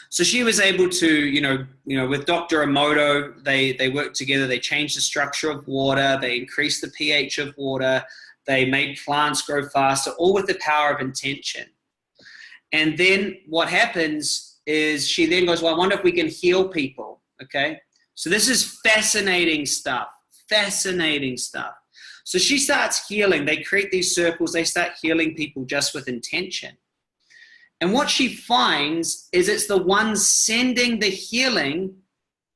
So she was able to, with Dr. Emoto, they worked together, they changed the structure of water, they increased the pH of water, they made plants grow faster, all with the power of intention. And then what happens is she then goes, well, I wonder if we can heal people, okay? So this is fascinating stuff. So she starts healing. They create these circles. They start healing people just with intention. And what she finds is it's the ones sending the healing,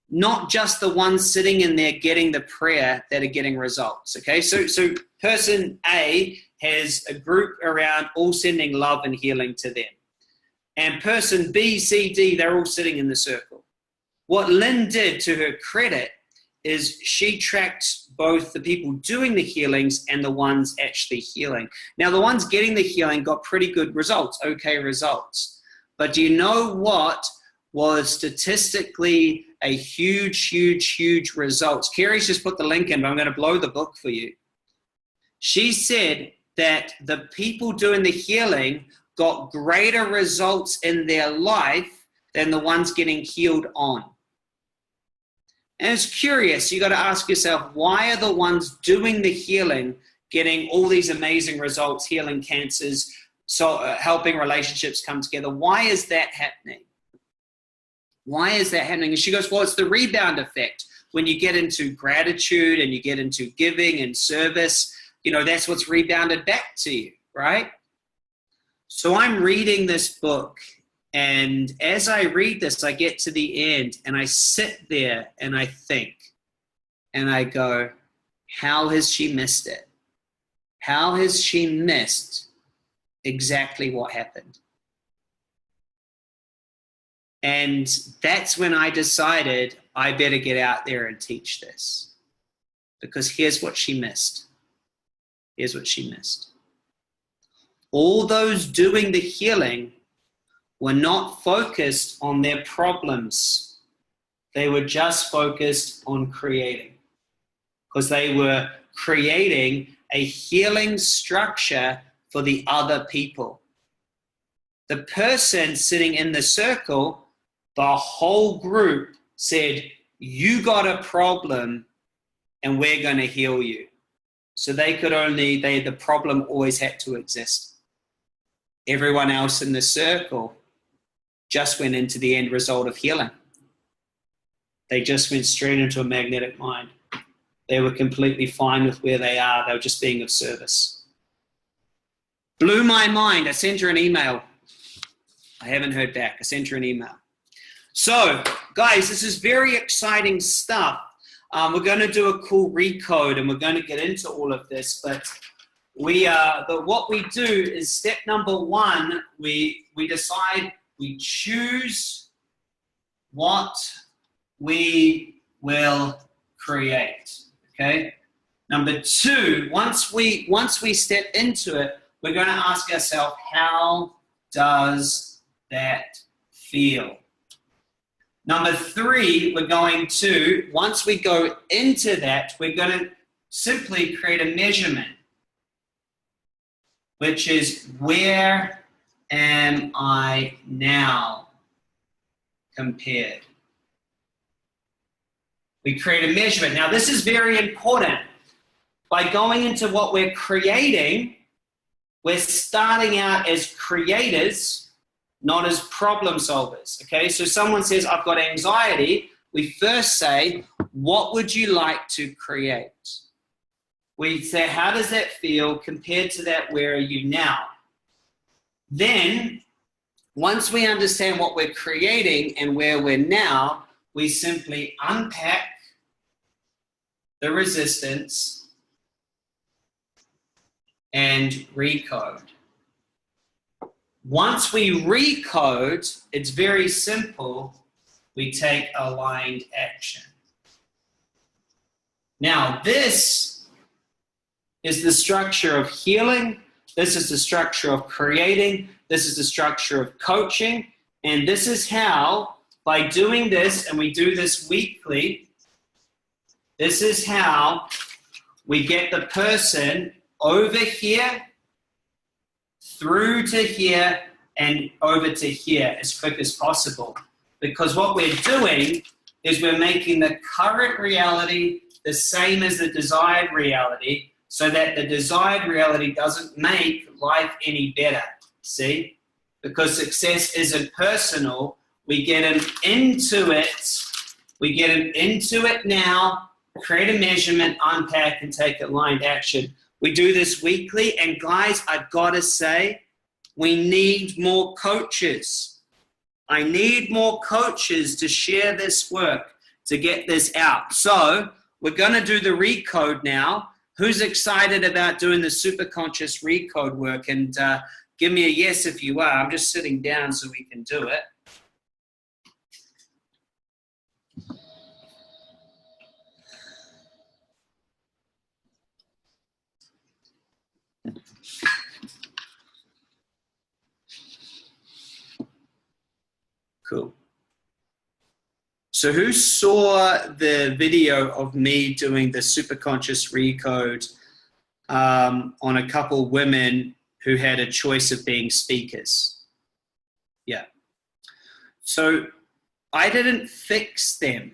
not just the ones sitting in there getting the prayer, that are getting results, okay? So person A has a group around all sending love and healing to them. And person B, C, D, they're all sitting in the circle. What Lynn did, to her credit, is she tracked both the people doing the healings and the ones actually healing. Now, the ones getting the healing got pretty good results, okay results. But do you know what was statistically a huge results? Kerry's just put the link in, but I'm going to blow the book for you. She said that the people doing the healing got greater results in their life than the ones getting healed on. And it's curious. You got to ask yourself, why are the ones doing the healing getting all these amazing results, healing cancers, so helping relationships come together? Why is that happening? Why is that happening? And she goes, well, it's the rebound effect. When you get into gratitude and you get into giving and service, you know, that's what's rebounded back to you, right? So I'm reading this book, and as I read this, I get to the end and I sit there and I think, and I go, how has she missed it? How has she missed exactly what happened? And that's when I decided I better get out there and teach this. Because here's what she missed. Here's what she missed. All those doing the healing were not focused on their problems. They were just focused on creating. Because they were creating a healing structure for the other people. The person sitting in the circle, the whole group said, you got a problem and we're going to heal you. So the problem always had to exist. Everyone else in the circle just went into the end result of healing. They just went straight into a magnetic mind. They were completely fine with where they are. They were just being of service. Blew my mind. I sent her an email. I haven't heard back. I sent her an email. So, guys, this is very exciting stuff. We're going to do a cool recode, and we're going to get into all of this. But what we do is step number one. We decide, we choose what we will create. Okay. Number two, once we step into it, we're going to ask ourselves, how does that feel? Number three, once we go into that, we're going to simply create a measurement, which is, where am I now compared? We create a measurement. Now, this is very important. By going into what we're creating, we're starting out as creators, not as problem solvers, okay? So someone says, I've got anxiety. We first say, what would you like to create? We say, how does that feel compared to that? Where are you now? Then, once we understand what we're creating and where we're now, we simply unpack the resistance and recode. Once we recode, it's very simple. We take aligned action. Now, this is the structure of healing. This is the structure of creating. This is the structure of coaching. And this is how, by doing this, and we do this weekly, this is how we get the person over here, through to here, and over to here as quick as possible. Because what we're doing is we're making the current reality the same as the desired reality, so that the desired reality doesn't make life any better. See? Because success isn't personal. We get them into it. We get them into it now, create a measurement, unpack, and take aligned action. We do this weekly, and guys, I've got to say, we need more coaches. I need more coaches to share this work, to get this out. So we're going to do the recode now. Who's excited about doing the Superconscious recode work? And give me a yes if you are. I'm just sitting down so we can do it. Cool. So who saw the video of me doing the Superconscious recode on a couple women who had a choice of being speakers? Yeah. So I didn't fix them.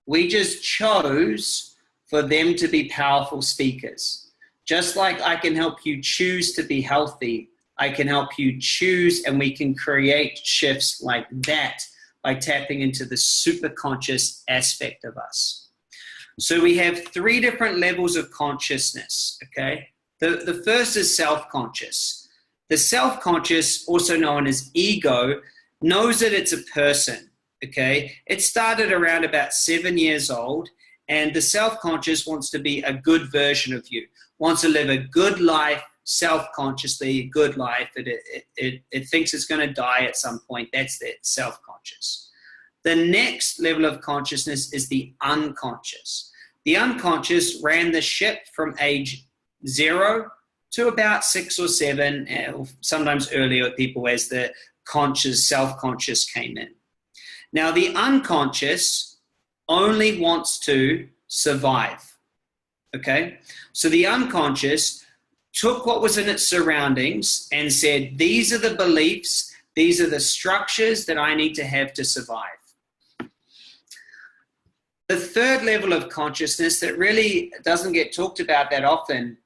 We just chose for them to be powerful speakers. Just like I can help you choose to be healthy, I can help you choose, and we can create shifts like that by tapping into the superconscious aspect of us. So we have 3 different levels of consciousness, okay? The first is self-conscious. The self-conscious, also known as ego, knows that it's a person, okay? It started around about 7 years old, and the self-conscious wants to be a good version of you, wants to live a good life, self-consciously, good life. It thinks it's going to die at some point. That's the self-conscious. The next level of consciousness is the unconscious. The unconscious ran the ship from age 0 to about 6 or 7, or sometimes earlier people as the conscious, self-conscious came in. Now, the unconscious only wants to survive, okay? So the unconscious took what was in its surroundings and said, these are the beliefs, these are the structures that I need to have to survive. The third level of consciousness that really doesn't get talked about that often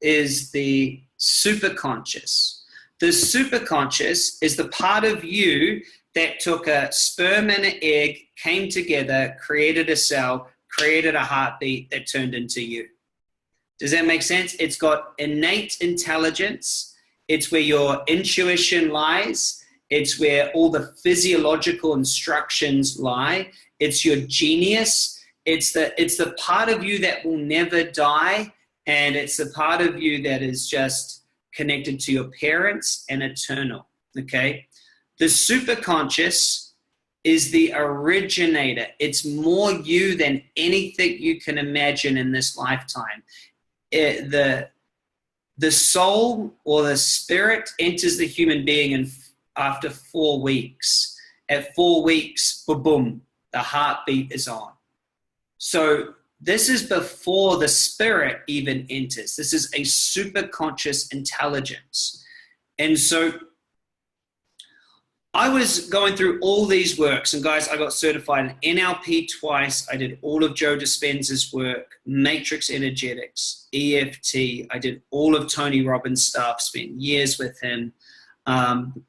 is the superconscious. The superconscious is the part of you that took a sperm and an egg, came together, created a cell, created a heartbeat that turned into you. Does that make sense? It's got innate intelligence. It's where your intuition lies. It's where all the physiological instructions lie. It's your genius. It's the part of you that will never die. And it's the part of you that is just connected to your parents and eternal, okay? The superconscious is the originator. It's more you than anything you can imagine in this lifetime. The soul or the spirit enters the human being after 4 weeks. At 4 weeks, boom, the heartbeat is on. So this is before the spirit even enters. This is a superconscious intelligence. And so I was going through all these works, and guys, I got certified in NLP twice. I did all of Joe Dispenza's work, Matrix Energetics, EFT. I did all of Tony Robbins' stuff, spent years with him,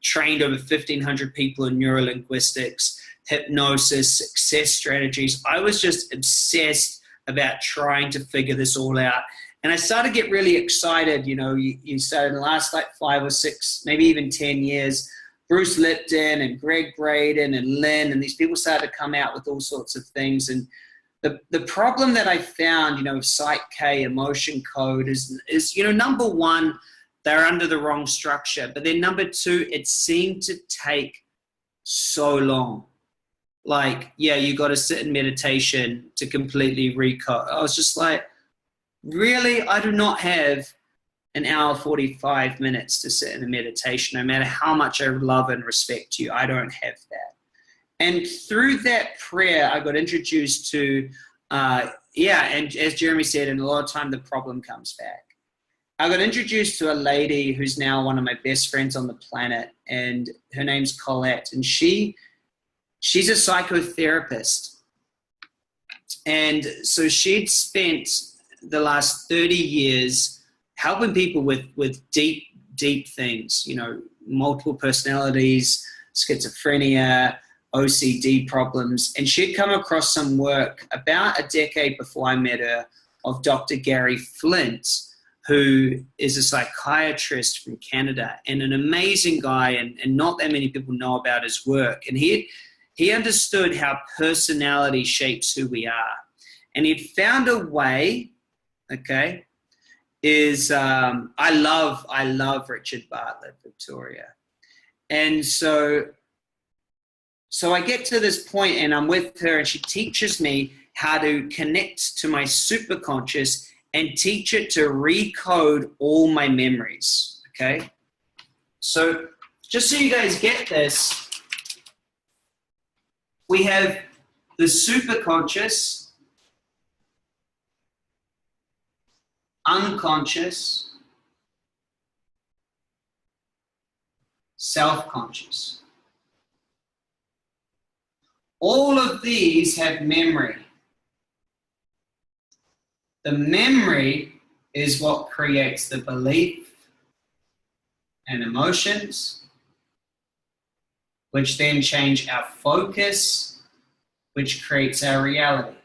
trained over 1,500 people in neurolinguistics, hypnosis, success strategies. I was just obsessed about trying to figure this all out. And I started to get really excited. You know, you started in the last like 5 or 6, maybe even 10 years, Bruce Lipton and Greg Braden and Lynn, and these people started to come out with all sorts of things. And the problem that I found, you know, Psych K, emotion code is, you know, number one, they're under the wrong structure. But then number two, it seemed to take so long. Like, yeah, you got to sit in meditation to completely recode. I was just like, really? I do not have an hour, 45 minutes to sit in a meditation, no matter how much I love and respect you. I don't have that. And through that prayer, I got introduced to, and as Jeremy said, and a lot of time the problem comes back. I got introduced to a lady who's now one of my best friends on the planet, and her name's Colette, and she's a psychotherapist. And so she'd spent the last 30 years helping people with deep, deep things, you know, multiple personalities, schizophrenia, OCD problems. And she'd come across some work about a decade before I met her of Dr. Gary Flint, who is a psychiatrist from Canada and an amazing guy, and not that many people know about his work. And he understood how personality shapes who we are. And he'd found a way, okay, I love Richard Bartlett, Victoria. And so I get to this point and I'm with her and she teaches me how to connect to my superconscious and teach it to recode all my memories, okay? So just so you guys get this, we have the superconscious, unconscious, self-conscious. All of these have memory. the memory is what creates the belief and emotions, which then change our focus, which creates our reality.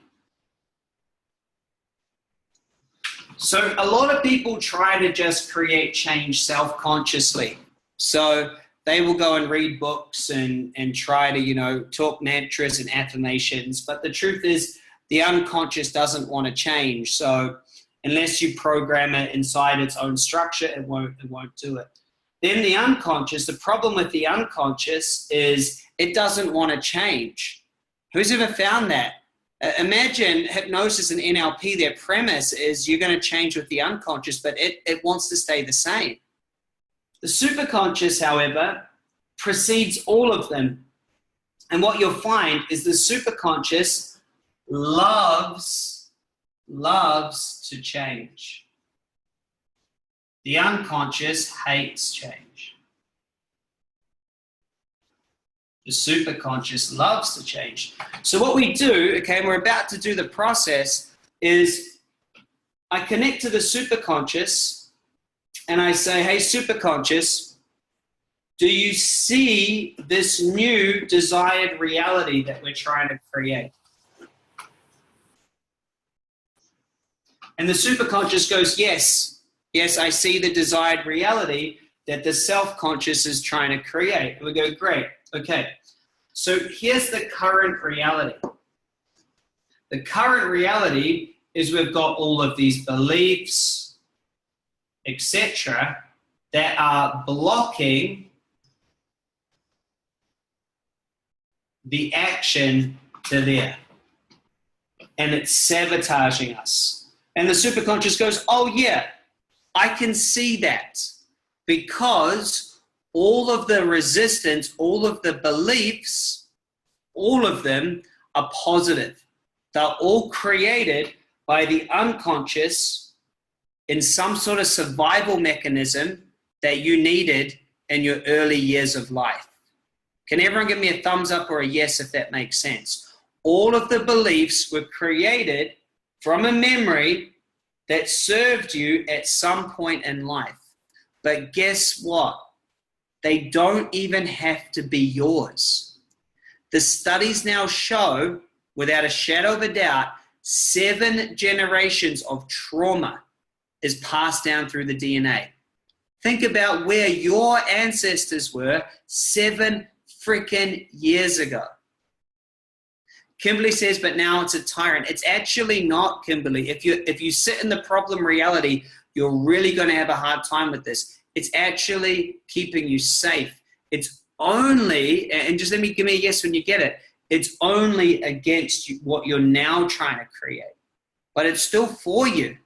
So a lot of people try to just create change self-consciously. So they will go and read books and try to, talk mantras and affirmations. But the truth is the unconscious doesn't want to change. So unless you program it inside its own structure, it won't do it. Then the unconscious, the problem with the unconscious is it doesn't want to change. Who's ever found that? Imagine hypnosis and NLP, their premise is you're going to change with the unconscious, but it wants to stay the same. The superconscious, however, precedes all of them. And what you'll find is the superconscious loves to change. The unconscious hates change. The superconscious loves to change. So what we do, okay, and we're about to do the process, is I connect to the superconscious and I say, hey, superconscious, do you see this new desired reality that we're trying to create? And the superconscious goes, yes, I see the desired reality that the self-conscious is trying to create. And we go, great. Okay, so here's the current reality. The current reality is we've got all of these beliefs, etc., that are blocking the action to there. And it's sabotaging us. And the superconscious goes, oh yeah, I can see that, because all of the resistance, all of the beliefs, all of them are positive. They're all created by the unconscious in some sort of survival mechanism that you needed in your early years of life. Can everyone give me a thumbs up or a yes if that makes sense? All of the beliefs were created from a memory that served you at some point in life. But guess what? They don't even have to be yours. The studies now show, without a shadow of a doubt, 7 generations of trauma is passed down through the DNA. Think about where your ancestors were 7 freaking years ago. Kimberly says, but now it's a tyrant. It's actually not, Kimberly. If you sit in the problem reality, you're really going to have a hard time with this. It's actually keeping you safe. It's only, and just give me a yes when you get it, it's only against you, what you're now trying to create. But it's still for you.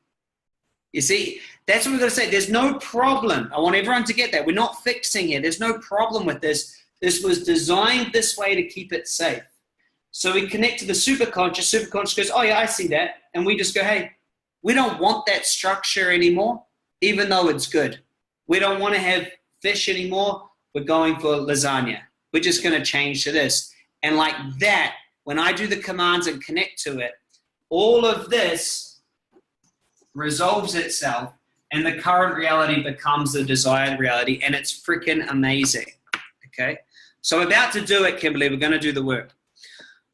You see, that's what we've got to say. There's no problem. I want everyone to get that. We're not fixing it. There's no problem with this. This was designed this way to keep it safe. So we connect to the superconscious. Superconscious goes, oh yeah, I see that. And we just go, hey, we don't want that structure anymore, even though it's good. We don't want to have fish anymore. We're going for lasagna. We're just going to change to this. And like that, when I do the commands and connect to it, all of this resolves itself and the current reality becomes the desired reality, and it's freaking amazing. Okay? So I'm about to do it, Kimberly. We're going to do the work.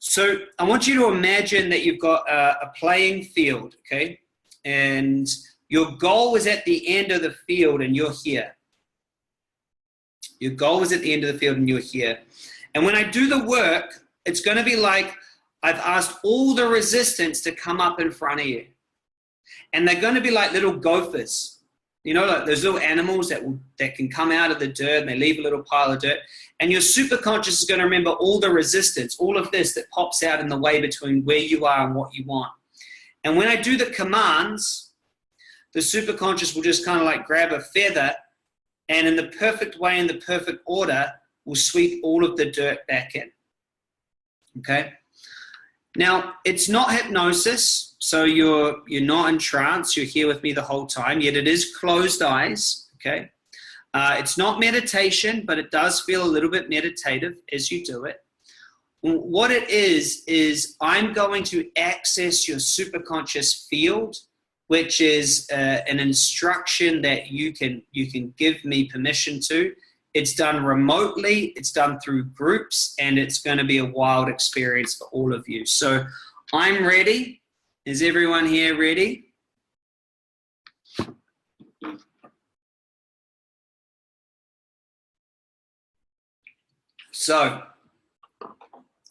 So I want you to imagine that you've got a playing field, okay? And your goal is at the end of the field and you're here. Your goal is at the end of the field and you're here. And when I do the work, it's going to be like I've asked all the resistance to come up in front of you. And they're going to be like little gophers. You know, like those little animals that can come out of the dirt and they leave a little pile of dirt. And your superconscious is going to remember all the resistance, all of this that pops out in the way between where you are and what you want. And when I do the commands, the superconscious will just kind of like grab a feather and in the perfect way, in the perfect order, will sweep all of the dirt back in. Okay? Now, it's not hypnosis, so you're not in trance. You're here with me the whole time, yet it is closed eyes, okay? It's not meditation, but it does feel a little bit meditative as you do it. What it is I'm going to access your superconscious field which is an instruction that you can give me permission to. It's done remotely, it's done through groups, and it's going to be a wild experience for all of you. So I'm ready. Is everyone here ready? So,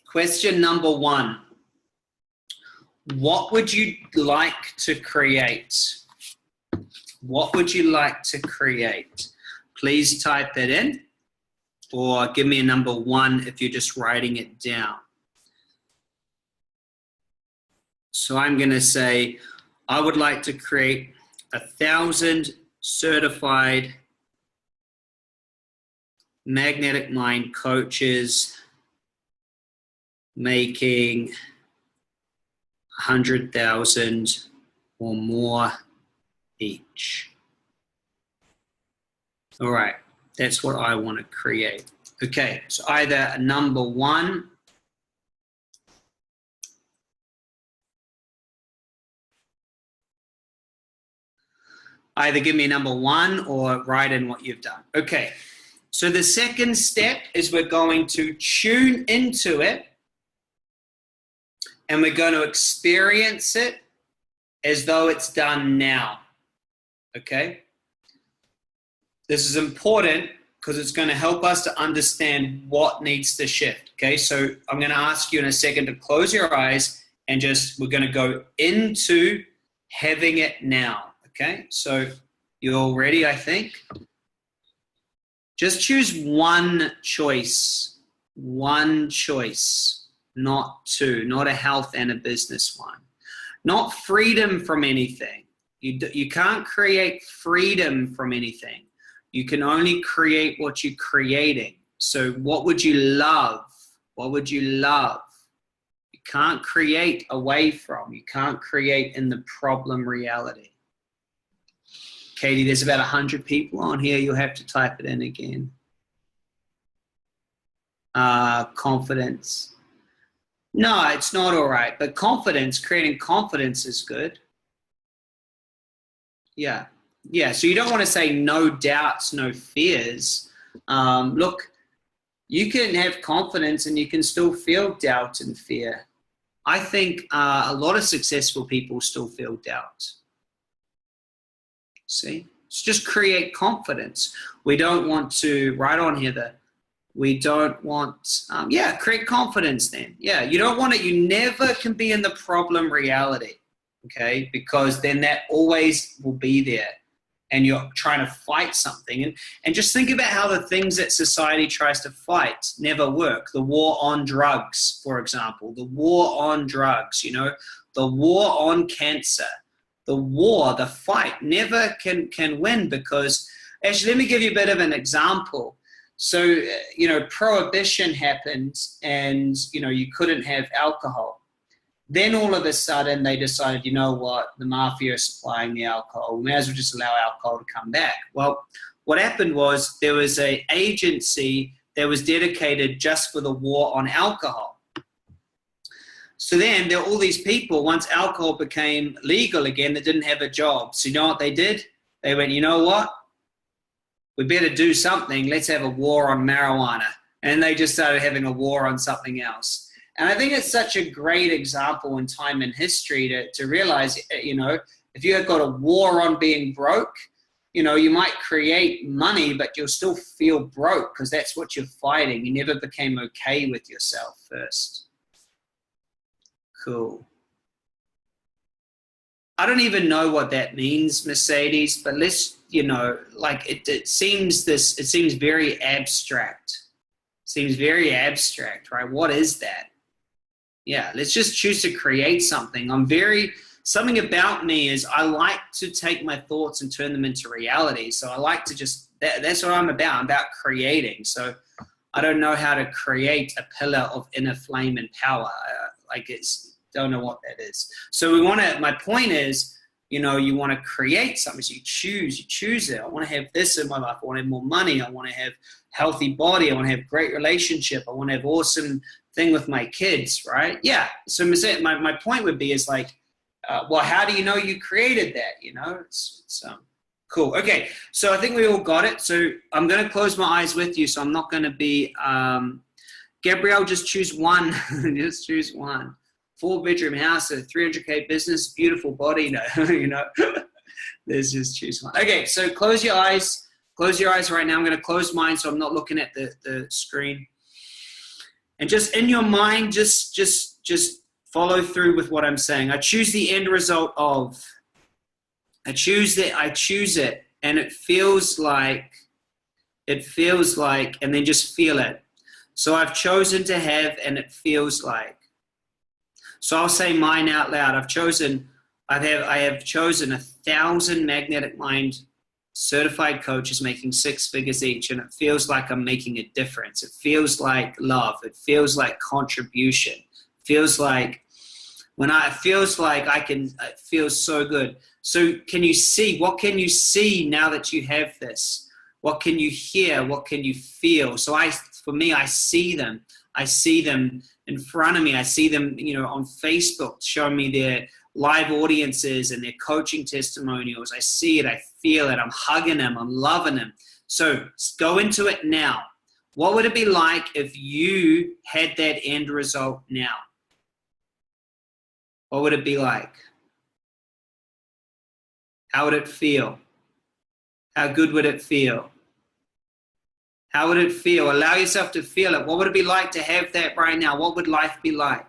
question number 1. What would you like to create? What would you like to create? Please type it in, or give me a number 1 if you're just writing it down. So I'm going to say, I would like to create 1,000 certified magnetic mind coaches making 100,000 or more each. All right, that's what I want to create. Okay, so either number 1 either give me number 1 or write in what you've done. Okay, so the second step is we're going to tune into it, and we're going to experience it as though it's done now. Okay? This is important because it's going to help us to understand what needs to shift. Okay, so I'm going to ask you in a second to close your eyes and we're going to go into having it now. Okay, so you're all ready, I think. Just choose one choice, not 2, not a health and a business one. Not freedom from anything. You can't create freedom from anything. You can only create what you're creating. So what would you love? What would you love? You can't create away from. You can't create in the problem reality. Katie, there's about 100 people on here. You'll have to type it in again. Confidence. No, it's not all right. But confidence, creating confidence is good. Yeah. Yeah, so you don't want to say no doubts, no fears. Look, you can have confidence and you can still feel doubt and fear. I think a lot of successful people still feel doubt. See? It's just create confidence. We don't want to, right on here, we don't want, create confidence then. Yeah, you don't want it, you never can be in the problem reality, okay? Because then that always will be there. And you're trying to fight something. And just think about how the things that society tries to fight never work. The war on drugs, for example. The war on drugs, the war on cancer. The fight never can win because, actually, let me give you a bit of an example. So, prohibition happened and, you couldn't have alcohol. Then all of a sudden they decided, you know what, the mafia is supplying the alcohol. We may as well just allow alcohol to come back. Well, what happened was there was an agency that was dedicated just for the war on alcohol. So then there were all these people, once alcohol became legal again, that didn't have a job. So you know what they did? They went, you know what? We better do something. Let's have a war on marijuana. And they just started having a war on something else. And I think it's such a great example in time and history to realize, if you have got a war on being broke, you might create money, but you'll still feel broke because that's what you're fighting. You never became okay with yourself first. Cool. I don't even know what that means, Mercedes, but let's, it seems very abstract. Seems very abstract, right? What is that? Yeah, let's just choose to create something. Something about me is I like to take my thoughts and turn them into reality. So I like to that's what I'm about. I'm about creating. So I don't know how to create a pillar of inner flame and power. Don't know what that is. So my point is, you want to create something. So you choose it. I want to have this in my life. I want to have more money. I want to have healthy body. I want to have great relationship. I want to have awesome thing with my kids, right? Yeah. So my point would be is Well, how do you know you created that? You know, it's cool. Okay, so I think we all got it. So I'm going to close my eyes with you. So I'm not going to be, Gabrielle, just choose one. Just choose one. 4-bedroom house, a 300K business, beautiful body. No, you know, let's just choose one. Okay, so close your eyes. Close your eyes right now. I'm going to close mine so I'm not looking at the screen. And just in your mind, just follow through with what I'm saying. I choose the end result of. I choose it, and it feels like, and then just feel it. So I've chosen to have, and it feels like. So I'll say mine out loud. I have chosen 1,000 magnetic mind certified coaches making 6 figures each, and it feels like I'm making a difference. It feels like love. It feels like contribution. It feels like it feels so good. So can you see? What can you see now that you have this? What can you hear? What can you feel? So for me, I see them. I see them in front of me. I see them, you know, on Facebook showing me their live audiences and their coaching testimonials. I see it. I feel it. I'm hugging them. I'm loving them. So go into it now. What would it be like if you had that end result now? What would it be like? How would it feel? How good would it feel? How would it feel? Allow yourself to feel it. What would it be like to have that right now? What would life be like?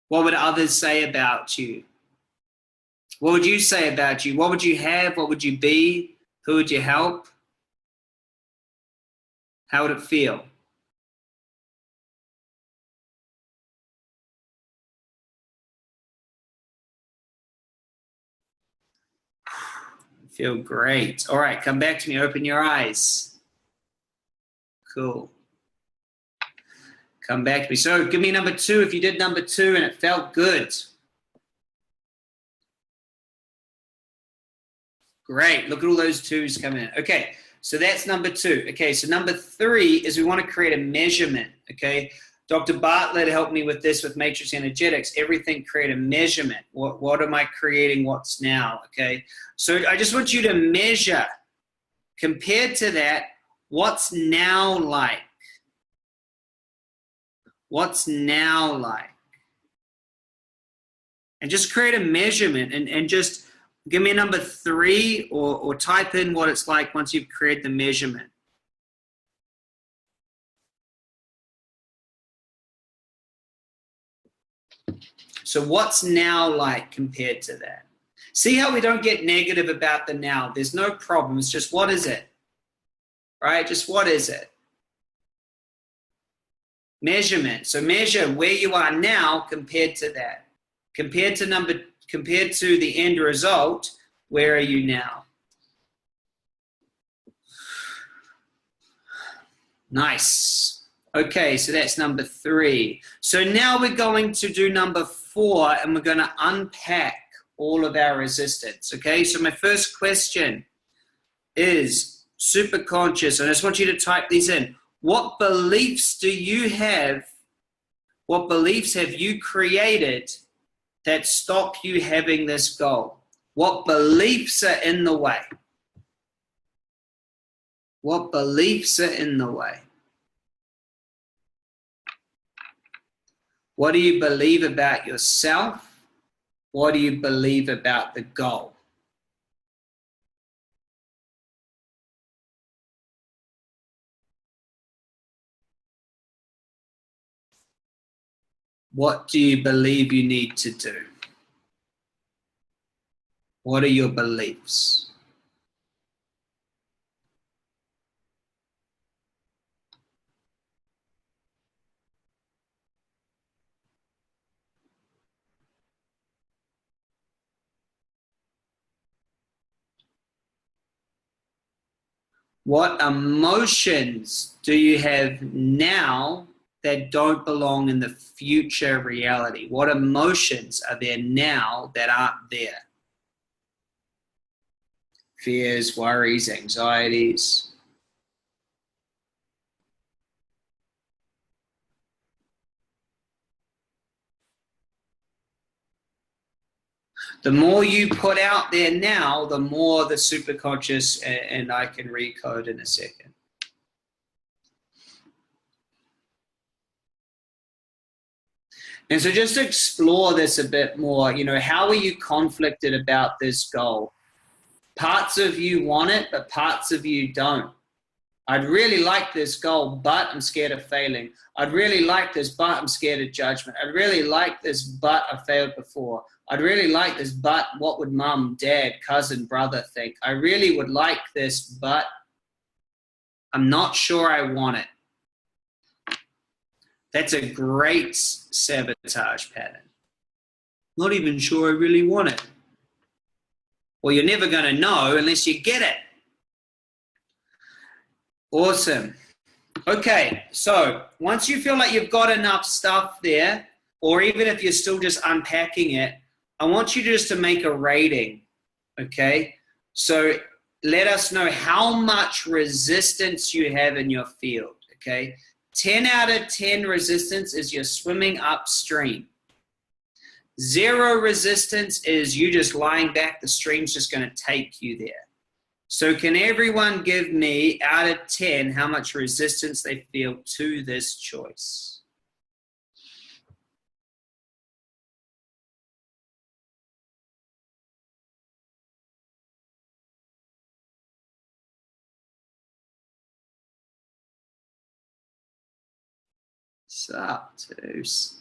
What would others say about you? What would you say about you? What would you have? What would you be? Who would you help? How would it feel? Feel great. All right, come back to me. Open your eyes. Cool. Come back to me. So give me number 2 if you did number 2 and it felt good. Great. Look at all those 2s coming in. Okay, so that's number 2. Okay, so number 3 is we want to create a measurement. Okay, Dr. Bartlett helped me with this with matrix energetics. Everything create a measurement. What am I creating? What's now? Okay, so I just want you to measure compared to that. What's now like? What's now like? And just create a measurement and just give me a number 3 or type in what it's like once you've created the measurement. So what's now like compared to that? See how we don't get negative about the now. There's no problem. It's just what is it? Right? Just what is it? Measurement. So measure where you are now compared to that. Compared to the end result, where are you now? Nice. Okay, so that's number 3. So now we're going to do number 4, and we're going to unpack all of our resistance. Okay, so my first question is Superconscious, and I just want you to type these in. What beliefs do you have? What beliefs have you created that stop you having this goal? What beliefs are in the way? What beliefs are in the way? What do you believe about yourself? What do you believe about the goal? What do you believe you need to do? What are your beliefs? What emotions do you have now that don't belong in the future reality? What emotions are there now that aren't there? Fears, worries, anxieties. The more you put out there now, the more the superconscious, and I can recode in a second. And so just to explore this a bit more, you know, how are you conflicted about this goal? Parts of you want it, but parts of you don't. I'd really like this goal, but I'm scared of failing. I'd really like this, but I'm scared of judgment. I'd really like this, but I failed before. I'd really like this, but what would mom, dad, cousin, brother think? I really would like this, but I'm not sure I want it. That's a great sabotage pattern. Not even sure I really want it. Well, you're never going to know unless you get it. Awesome. Okay, so once you feel like you've got enough stuff there, or even if you're still just unpacking it, I want you just to make a rating, okay? So let us know how much resistance you have in your field, okay? 10 out of 10 resistance is you're swimming upstream. 0 resistance is you just lying back, the stream's just going to take you there. So can everyone give me, out of 10, how much resistance they feel to this choice? Obtuse.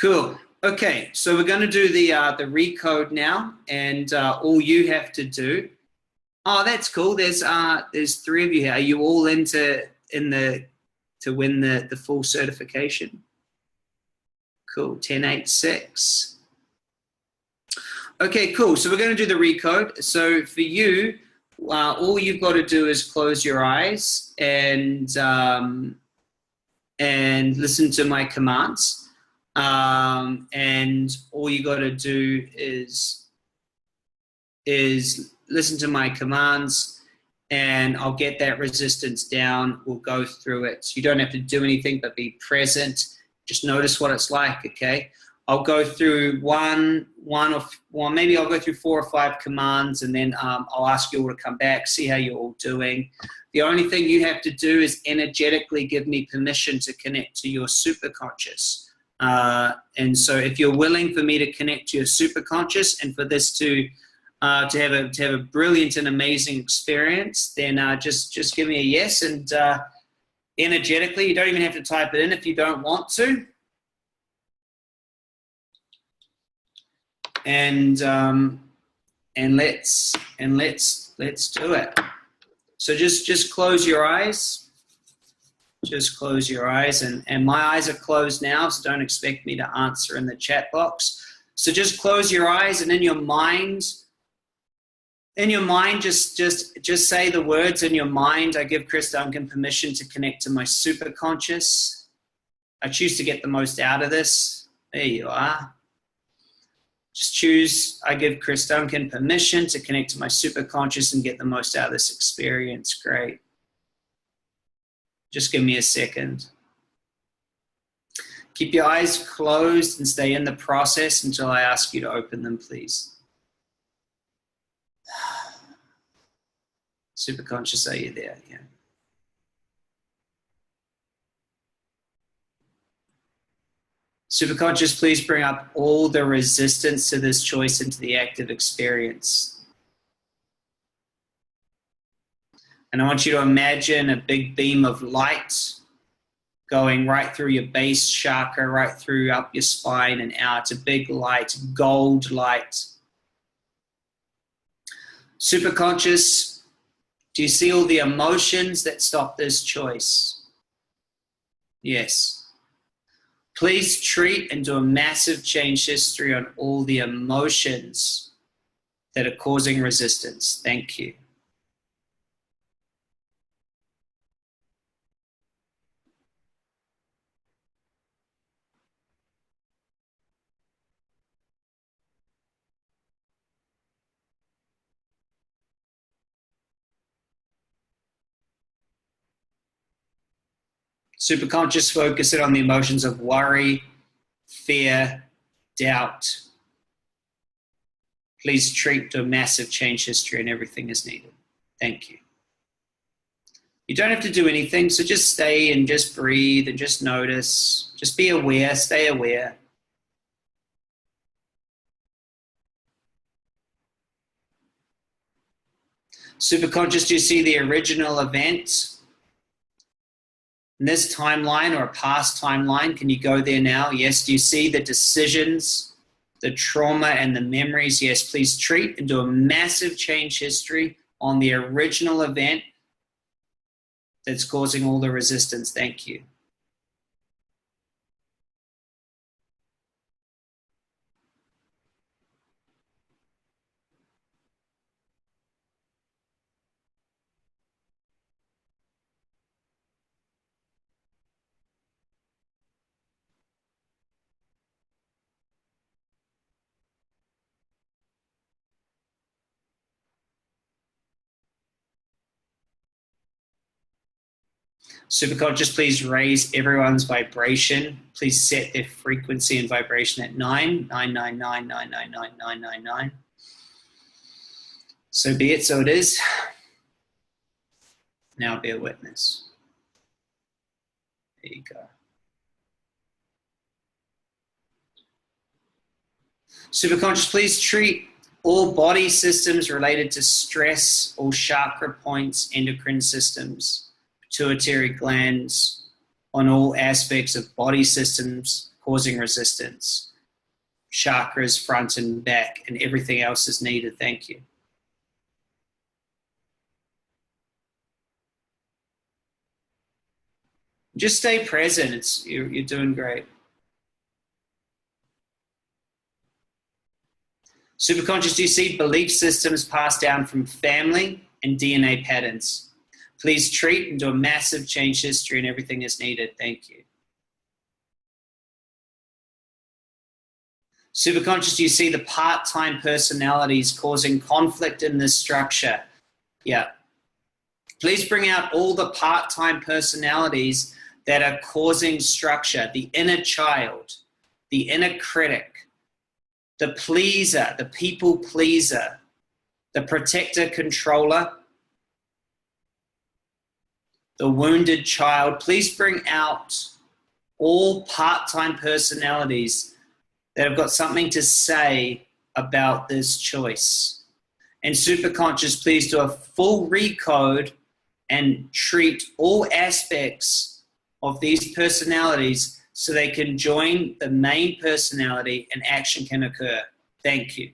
Cool. Okay, so we're going to do the recode now, and all you have to do. Oh, that's cool. There's 3 of you here. Are you all in to win the full certification? Cool. 1086. Okay, cool. So we're going to do the recode. So for you, all you've got to do is close your eyes and listen to my commands. And all you got to do is listen to my commands, and I'll get that resistance down. We'll go through it. So you don't have to do anything but be present. Just notice what it's like, okay? I'll go through maybe I'll go through 4 or 5 commands, and then I'll ask you all to come back, see how you're all doing. The only thing you have to do is energetically give me permission to connect to your superconscious. And so if you're willing for me to connect to your superconscious and for this to have a brilliant and amazing experience, then just give me a yes. And energetically, you don't even have to type it in if you don't want to. And let's do it. So just close your eyes. Just close your eyes, and my eyes are closed now, so don't expect me to answer in the chat box. So just close your eyes, and in your mind, just say the words in your mind. I give Chris Duncan permission to connect to my superconscious. I choose to get the most out of this. There you are. Just choose, I give Chris Duncan permission to connect to my superconscious and get the most out of this experience. Great. Just give me a second. Keep your eyes closed and stay in the process until I ask you to open them, please. Superconscious, are you there? Yeah. Superconscious, please bring up all the resistance to this choice into the active experience. And I want you to imagine a big beam of light going right through your base chakra, right through up your spine and out. A big light, gold light. Superconscious, do you see all the emotions that stop this choice? Yes. Please treat and do a massive change history on all the emotions that are causing resistance. Thank you. Superconscious, focus it on the emotions of worry, fear, doubt. Please treat to a massive change history and everything is needed. Thank you. You don't have to do anything, so just stay and just breathe and just notice. Just be aware, stay aware. Superconscious, do you see the original event in this timeline or a past timeline? Can you go there now? Yes. Do you see the decisions, the trauma and the memories? Yes. Please treat and do a massive change history on the original event that's causing all the resistance. Thank you. Superconscious, please raise everyone's vibration. Please set their frequency and vibration at 999999999. So be it, so it is. Now bear witness. There you go. Superconscious, please treat all body systems related to stress, all chakra points, endocrine systems, pituitary glands, on all aspects of body systems causing resistance. Chakras, front and back, and everything else is needed. Thank you. Just stay present. You're doing great. Superconscious, do you see belief systems passed down from family and DNA patterns? Please treat and do a massive change history and everything is needed. Thank you. Superconscious, do you see the part-time personalities causing conflict in this structure? Yeah. Please bring out all the part-time personalities that are causing structure, the inner child, the inner critic, the pleaser, the people pleaser, the protector controller, the wounded child. Please bring out all part-time personalities that have got something to say about this choice. And Superconscious, please do a full recode and treat all aspects of these personalities so they can join the main personality and action can occur. Thank you.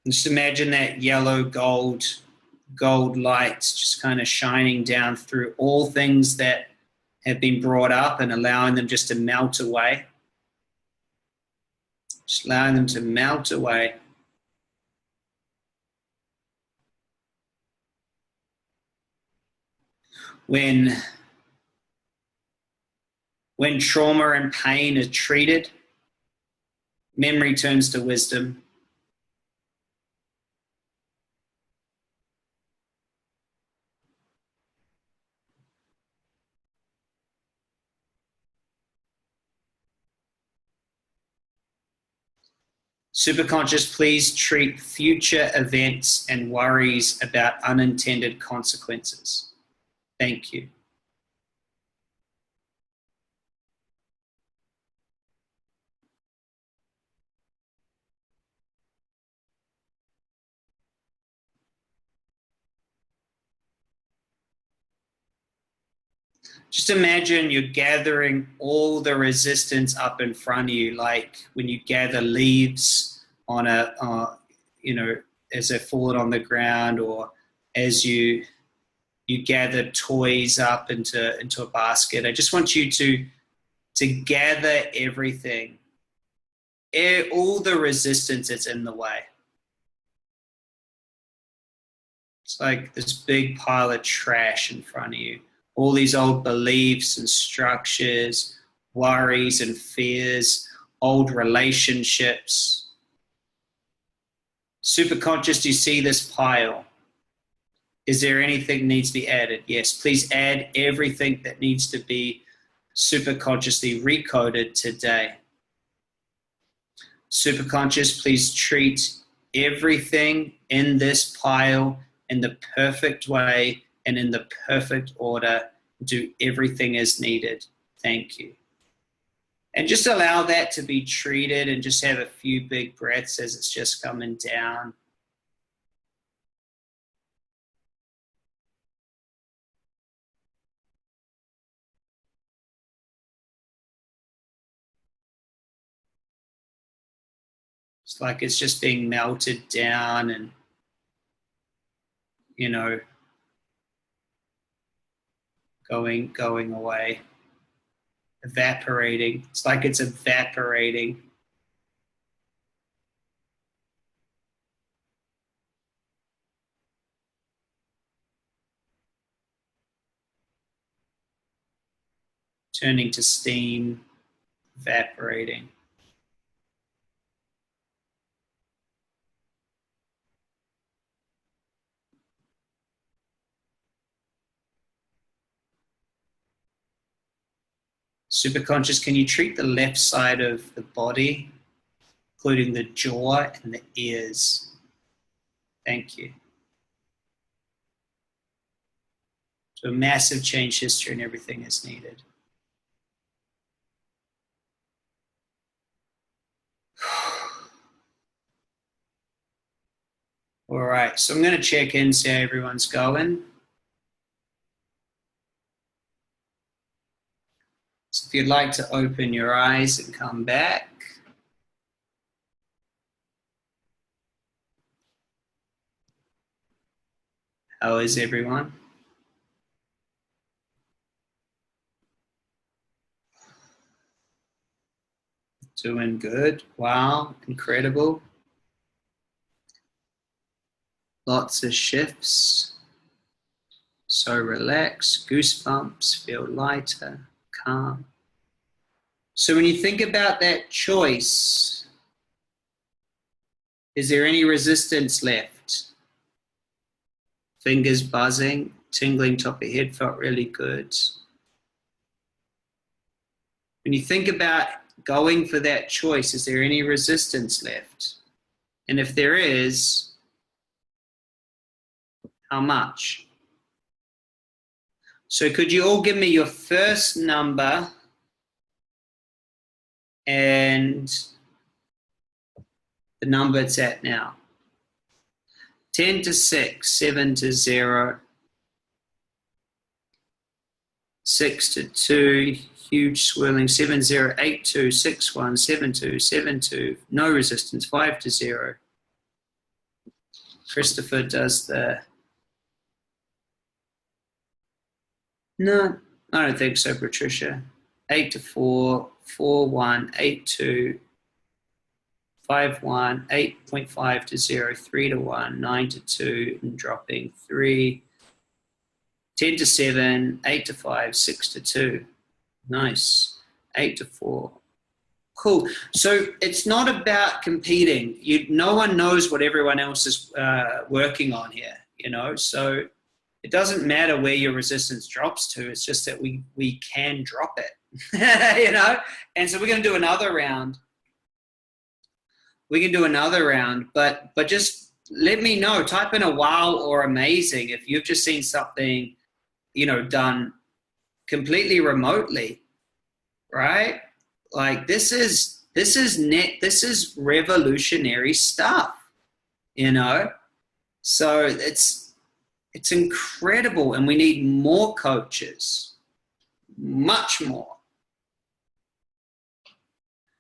Just imagine that yellow gold lights just kind of shining down through all things that have been brought up and allowing them just to melt away. Just allowing them to melt away. When trauma and pain are treated, memory turns to wisdom. Superconscious, please treat future events and worries about unintended consequences. Thank you. Just imagine you're gathering all the resistance up in front of you, like when you gather leaves on as they're falling on the ground, or as you gather toys up into a basket. I just want you to gather everything, all the resistance that's in the way. It's like this big pile of trash in front of you. all these old beliefs and structures, worries and fears, old relationships. Superconscious, do you see this pile? Is there anything that needs to be added? Yes, please add everything that needs to be superconsciously recoded today. Superconscious, please treat everything in this pile in the perfect way and in the perfect order. Do everything as needed. Thank you. And just allow that to be treated and just have a few big breaths as it's just coming down. It's like it's just being melted down and, you know, going away. Evaporating. It's like it's evaporating. Turning to steam, evaporating. Superconscious, can you treat the left side of the body, including the jaw and the ears? Thank you. So a massive change history and everything is needed. All right, so I'm going to check in, see how everyone's going. So if you'd like to open your eyes and come back. How is everyone? Doing good. Wow, incredible. Lots of shifts. So relaxed, goosebumps, feel lighter, calm. So when you think about that choice, is there any resistance left? Fingers buzzing, tingling top of your head felt really good. When you think about going for that choice, is there any resistance left? And if there is, how much? So could you all give me your first number and the number it's at now? 10 to 6, 7 to 0, 6 to 2, huge swirling, 7, 0, 8, 2, 6, 1, 7, 2, 7, 2, no resistance, 5 to 0. Christopher does the... No, I don't think so, Patricia. 8 to 4, 4, 1, 8, 2, 5, 1, 8.5 to 0, 3 to 1, 9 to 2, and dropping 3, 10 to 7, 8 to 5, 6 to 2. Nice. 8 to 4. Cool. So it's not about competing. No one knows what everyone else is working on here, you know, so it doesn't matter where your resistance drops to. It's just that we can drop it, you know, and so we're going to do another round. We can do another round, but just let me know. Type in a wow or amazing if you've just seen something, you know, done completely remotely, right? Like this is revolutionary stuff, you know? So it's incredible, and we need more coaches, much more.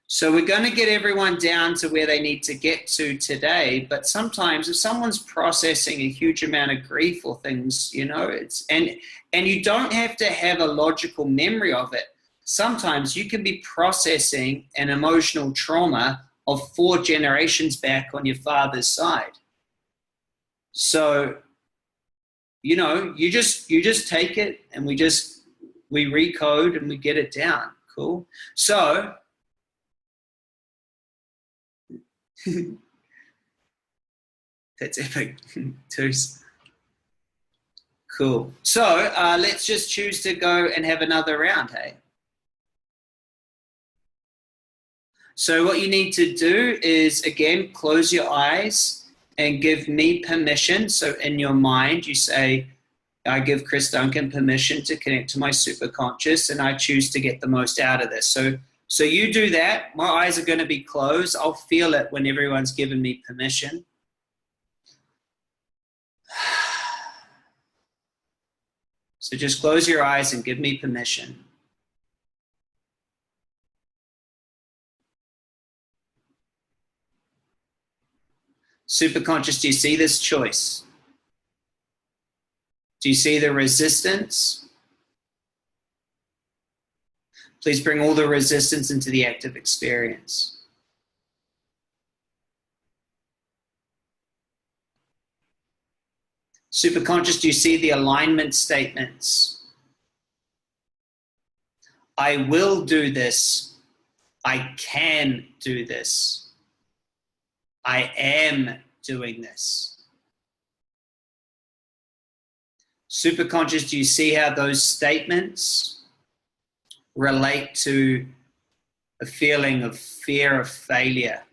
So we're going to get everyone down to where they need to get to today, but sometimes if someone's processing a huge amount of grief or things, you know, and you don't have to have a logical memory of it. Sometimes you can be processing an emotional trauma of 4 generations back on your father's side. So you just take it and we recode and we get it down. Cool. So that's epic. Twos. Cool. So let's just choose to go and have another round, hey? So what you need to do is, again, close your eyes and give me permission. So in your mind, you say, I give Chris Duncan permission to connect to my superconscious, and I choose to get the most out of this. So you do that. My eyes are going to be closed. I'll feel it when everyone's given me permission. So just close your eyes and give me permission. Superconscious, do you see this choice? Do you see the resistance? Please bring all the resistance into the active experience. Superconscious, do you see the alignment statements? I will do this. I can do this. I am doing this. Superconscious, do you see how those statements relate to a feeling of fear of failure?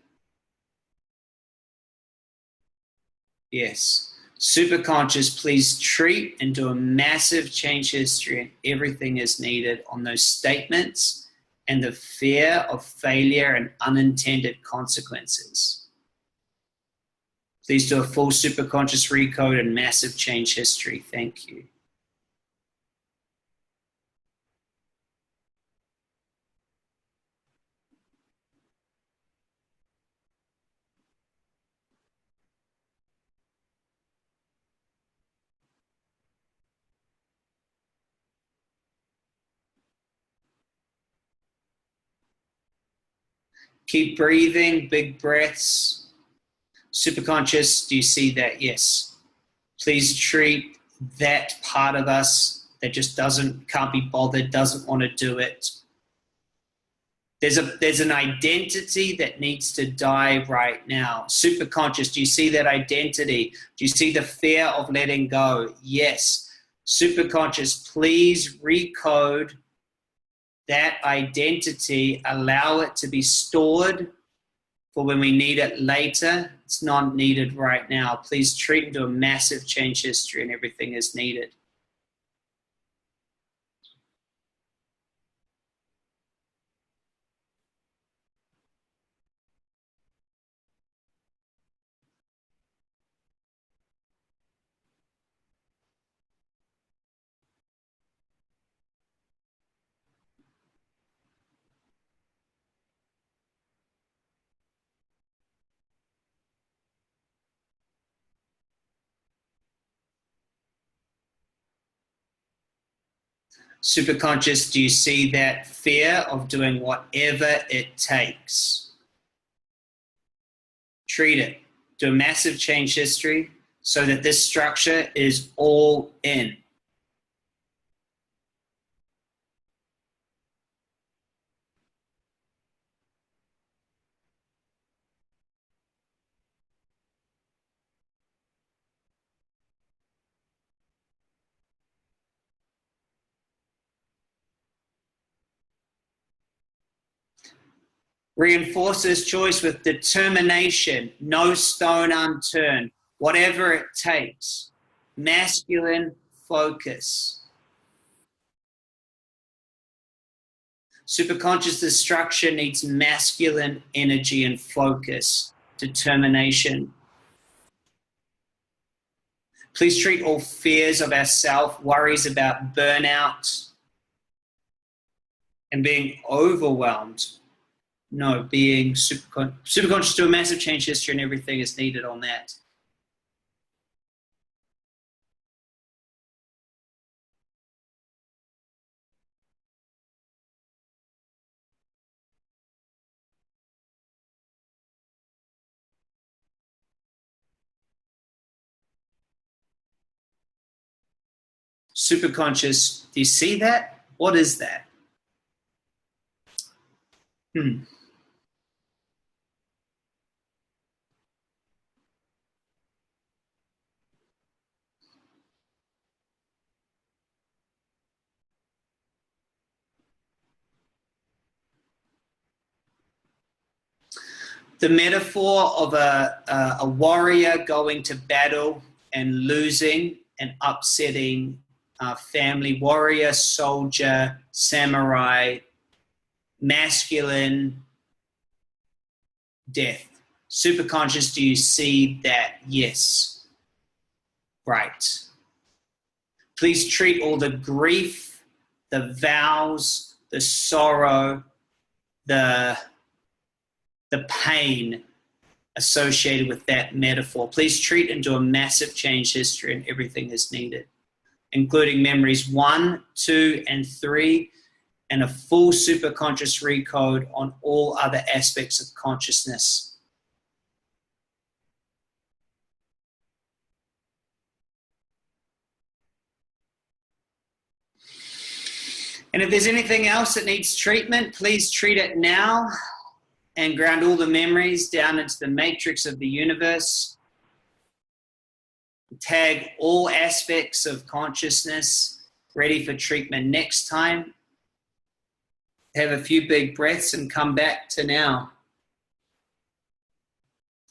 Yes. Superconscious, please treat and do a massive change history, and everything is needed on those statements and the fear of failure and unintended consequences. Please do a full superconscious recode and massive change history. Thank you. Keep breathing, big breaths. Superconscious, do you see that? Yes. Please treat that part of us that just can't be bothered, doesn't want to do it. There's an identity that needs to die right now. Superconscious, do you see that identity? Do you see the fear of letting go? Yes. Superconscious, please recode that identity, allow it to be stored for when we need it later. It's not needed right now. Please treat and do a massive change history, and everything is needed. Superconscious, do you see that fear of doing whatever it takes? Treat it. Do a massive change history so that this structure is all in. Reinforce this choice with determination, no stone unturned, whatever it takes. Masculine focus. Superconscious destruction needs masculine energy and focus, determination. Please treat all fears of ourselves, worries about burnout and being overwhelmed. No, being superconscious, do a massive change history, and everything is needed on that. Superconscious, do you see that? What is that? The metaphor of a warrior going to battle and losing and upsetting family, warrior, soldier, samurai, masculine, death. Superconscious, do you see that? Yes. Right. Please treat all the grief, the vows, the sorrow, the pain associated with that metaphor. Please treat and do a massive change history, and everything is needed, including memories 1, 2, and 3, and a full superconscious recode on all other aspects of consciousness. And if there's anything else that needs treatment, please treat it now and ground all the memories down into the matrix of the universe. Tag all aspects of consciousness ready for treatment next time. Have a few big breaths and come back to now.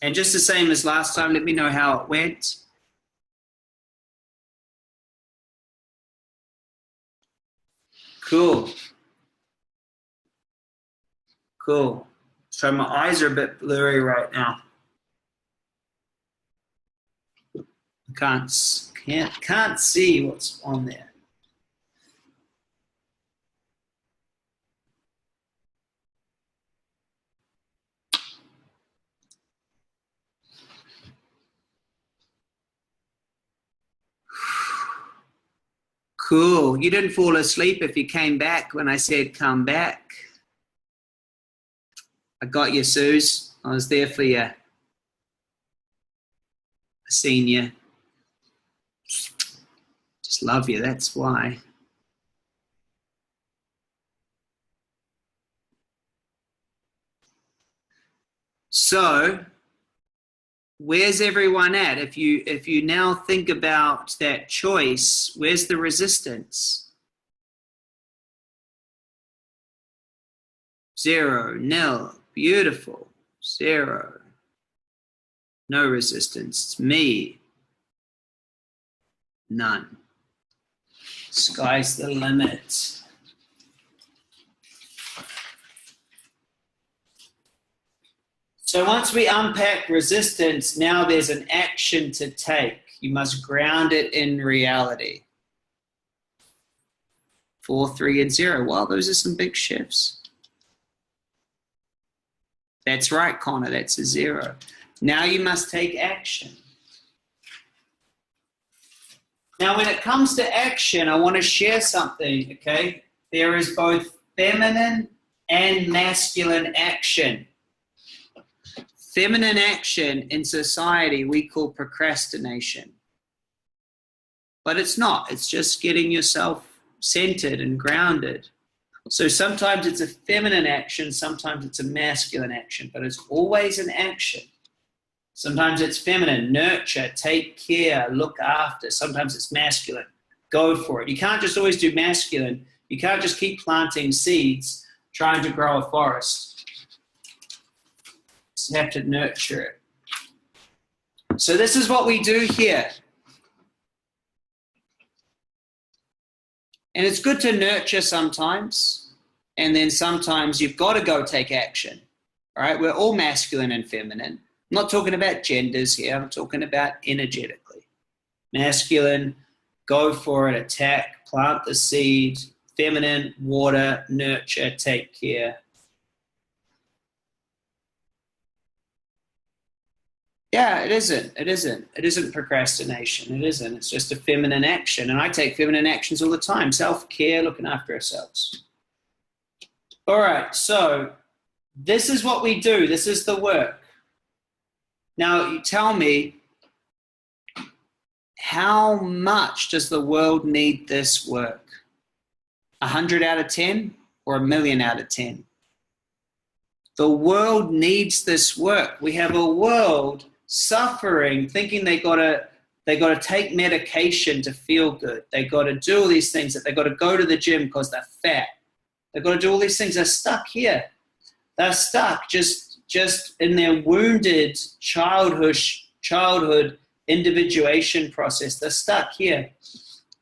And just the same as last time, let me know how it went. Cool. Cool. So my eyes are a bit blurry right now. Can't see what's on there. Cool. You didn't fall asleep if you came back when I said come back. I got you, Suze. I was there for you. I seen you. Just love you, that's why. So, where's everyone at? If you now think about that choice, where's the resistance? 0, nil, beautiful, 0. No resistance, it's me. None. Sky's the limit. So once we unpack resistance, now there's an action to take. You must ground it in reality. 4, 3, and 0. Wow, those are some big shifts. That's right, Connor, that's a 0. Now you must take action. Now when it comes to action, I want to share something, okay? There is both feminine and masculine action. Feminine action in society we call procrastination. But it's not. It's just getting yourself centered and grounded. So sometimes it's a feminine action, sometimes it's a masculine action, but it's always an action. Sometimes it's feminine, nurture, take care, look after. Sometimes it's masculine, go for it. You can't just always do masculine. You can't just keep planting seeds trying to grow a forest. You have to nurture it. So this is what we do here. And it's good to nurture sometimes, and then sometimes you've got to go take action. All right, we're all masculine and feminine. I'm not talking about genders here, I'm talking about energetically. Masculine, go for it, attack, plant the seed. Feminine, water, nurture, take care. Yeah, it isn't. It isn't. It isn't procrastination. It isn't. It's just a feminine action. And I take feminine actions all the time. Self-care, looking after ourselves. All right, so this is what we do. This is the work. Now, you tell me, How much does the world need this work? 100 out of 10 or 1,000,000 out of 10? The world needs this work. We have a world suffering, thinking they gotta take medication to feel good. They gotta do all these things, that they gotta go to the gym because they're fat. They gotta do all these things. They're stuck here. They're stuck just in their wounded childhood individuation process. They're stuck here.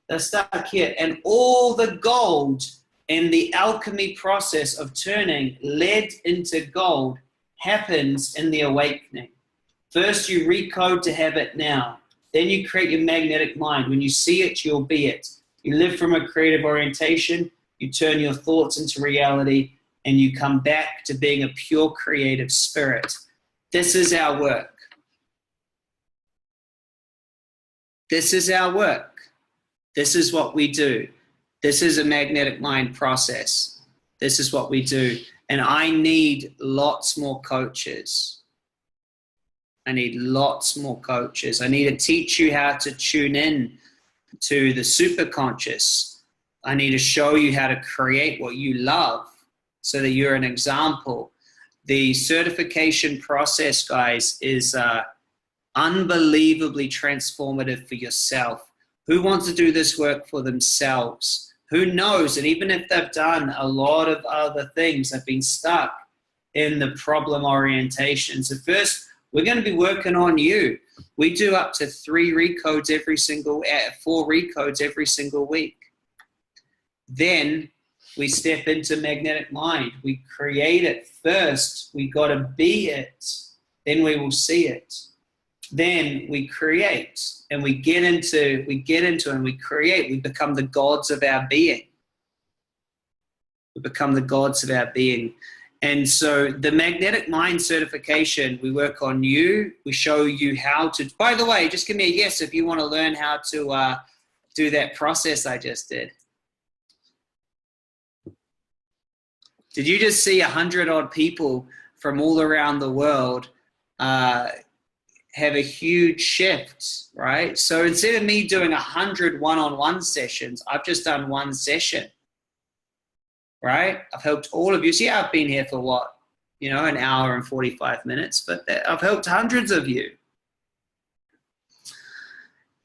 They're stuck here. And all the gold in the alchemy process of turning lead into gold happens in the awakening. First, you recode to have it now. Then you create your magnetic mind. When you see it, you'll be it. You live from a creative orientation. You turn your thoughts into reality, and you come back to being a pure creative spirit. This is our work. This is our work. This is what we do. This is a magnetic mind process. This is what we do. And I need lots more coaches. I need lots more coaches. I need to teach you how to tune in to the superconscious. I need to show you how to create what you love so that you're an example. The certification process, guys, is unbelievably transformative for yourself. Who wants to do this work for themselves? Who knows? And even if they've done a lot of other things, they've been stuck in the problem orientation. So first, we're going to be working on you. We do up to 4 recodes every single week. Then we step into magnetic mind. We create it first. We got to be it. Then we will see it. Then we create, and we get into and we create. We become the gods of our being. We become the gods of our being. And so the magnetic mind certification, we work on you. We show you how to, by the way, just give me a yes if you want to learn how to do that process I just did. Did you just see 100 odd people from all around the world have a huge shift, right? So instead of me doing 100 one-on-one sessions, I've just done one session, right? I've helped all of you. See, I've been here for what? An hour and 45 minutes, but I've helped hundreds of you.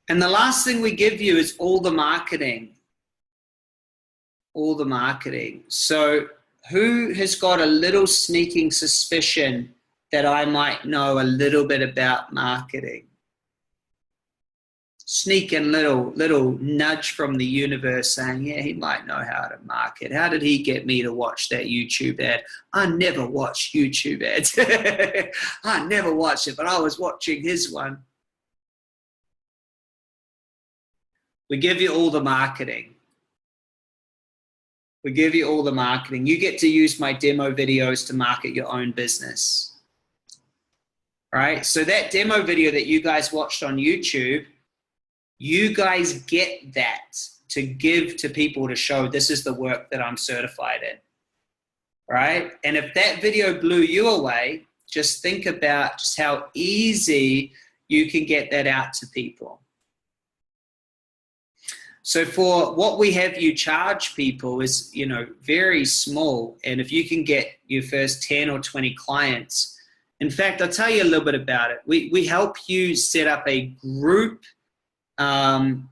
And the last thing we give you is all the marketing. All the marketing. So who has got a little sneaking suspicion that I might know a little bit about marketing? Sneaking little nudge from the universe saying, yeah, he might know how to market. How did he get me to watch that YouTube ad? I never watch YouTube ads. I never watch it, but I was watching his one. We give you all the marketing. We give you all the marketing. You get to use my demo videos to market your own business. All right, so that demo video that you guys watched on YouTube, you guys get that to give to people to show this is the work that I'm certified in, right? And if that video blew you away, just think about just how easy you can get that out to people. So for what we have you charge people is, very small. And if you can get your first 10 or 20 clients, in fact, I'll tell you a little bit about it. We help you set up a group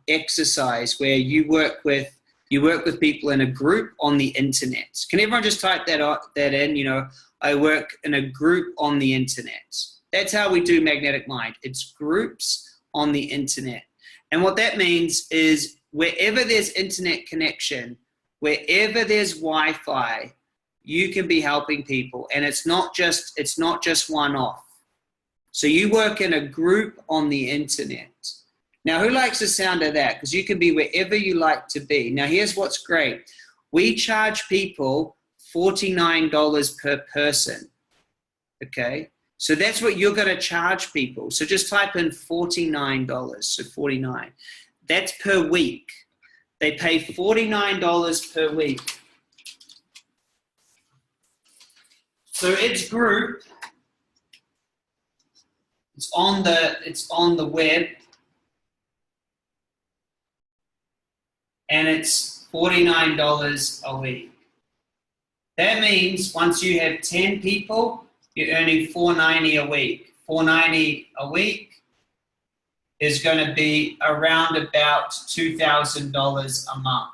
exercise where you work with people in a group on the internet. Can everyone just type that in? I work in a group on the internet. That's how we do Magnetic Mind. It's groups on the internet. And what that means is wherever there's internet connection, wherever there's Wi-Fi, you can be helping people, and it's not just one-off. So you work in a group on the internet. Now, who likes the sound of that? Because you can be wherever you like to be. Now, here's what's great. We charge people $49 per person, okay? So that's what you're going to charge people. So just type in $49, so 49. That's per week. They pay $49 per week. So it's group. It's on the web. and it's $49 a week. That means once you have 10 people, you're earning $490 a week. $490 a week is going to be around about $2,000 a month.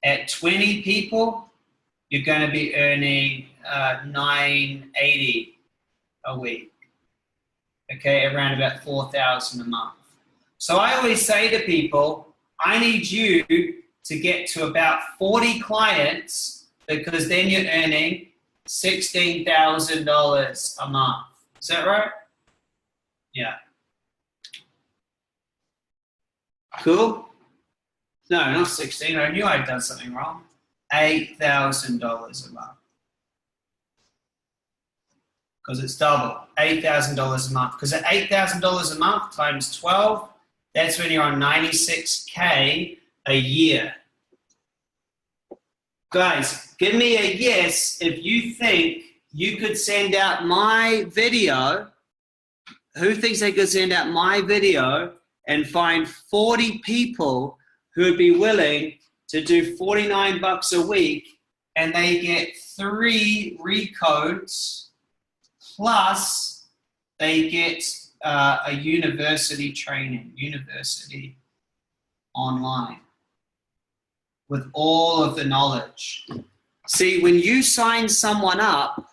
At 20 people, you're going to be earning $980 a week. Okay, around about $4,000 a month. So I always say to people, I need you to get to about 40 clients, because then you're earning $16,000 a month. Is that right? Yeah. Cool? No, not 16. I knew I'd done something wrong. $8,000 a month. Because it's double. $8,000 a month. Because at $8,000 a month times 12, that's when you're on $96K a year. Guys, give me a yes if you think you could send out my video. Who thinks they could send out my video and find 40 people who would be willing to do $49 a week, and they get 3 recodes, plus they get a university training, university online, with all of the knowledge. See, when you sign someone up,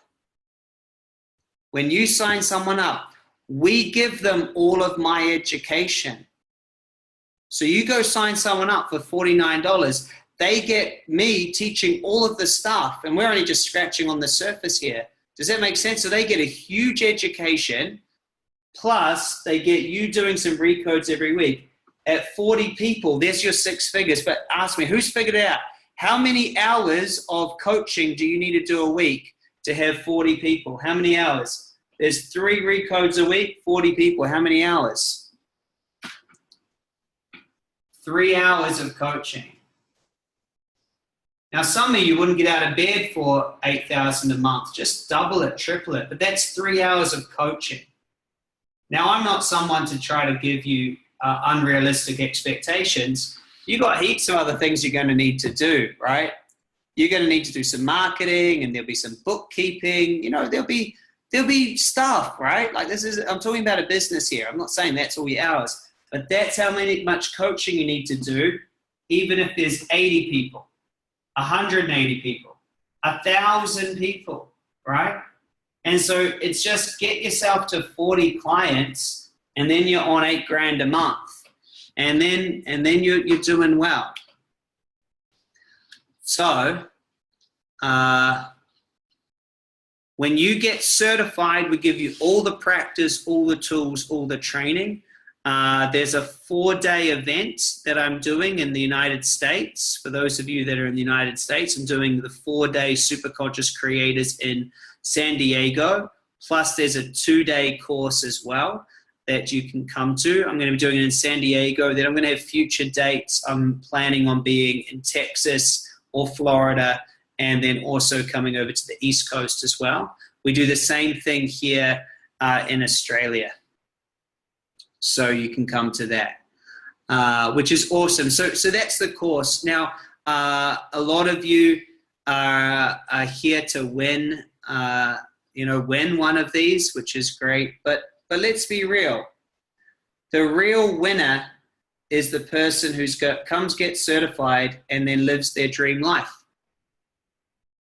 we give them all of my education. So you go sign someone up for $49, they get me teaching all of the stuff, and we're only just scratching on the surface here. Does that make sense? So they get a huge education, plus they get you doing some recodes every week. At 40 people, there's your 6 figures. But ask me, who's figured it out? How many hours of coaching do you need to do a week to have 40 people? How many hours? There's 3 recodes a week, 40 people. How many hours? 3 hours of coaching. Now, some of you wouldn't get out of bed for $8,000 a month. Just double it, triple it. But that's 3 hours of coaching. Now, I'm not someone to try to give you unrealistic expectations. You got heaps of other things you're going to need to do, right? You're going to need to do some marketing, and there'll be some bookkeeping. You know, there'll be stuff, right? Like I'm talking about a business here. I'm not saying that's all your hours, but that's how much coaching you need to do, even if there's 80 people, 180 people, 1,000 people, right? And so it's just get yourself to 40 clients, and then you're on $8,000 a month, and then you're doing well. So when you get certified, we give you all the practice, all the tools, all the training. There's a 4-day event that I'm doing in the United States. For those of you that are in the United States, I'm doing the 4-day Superconscious Creators in San Diego. Plus, there's a 2-day course as well that you can come to. I'm going to be doing it in San Diego. Then I'm going to have future dates. I'm planning on being in Texas or Florida, and then also coming over to the East Coast as well. We do the same thing here in Australia. So you can come to that, which is awesome. So that's the course. Now, a lot of you are here to win, win one of these, which is great. But let's be real. The real winner is the person who's comes, gets certified, and then lives their dream life.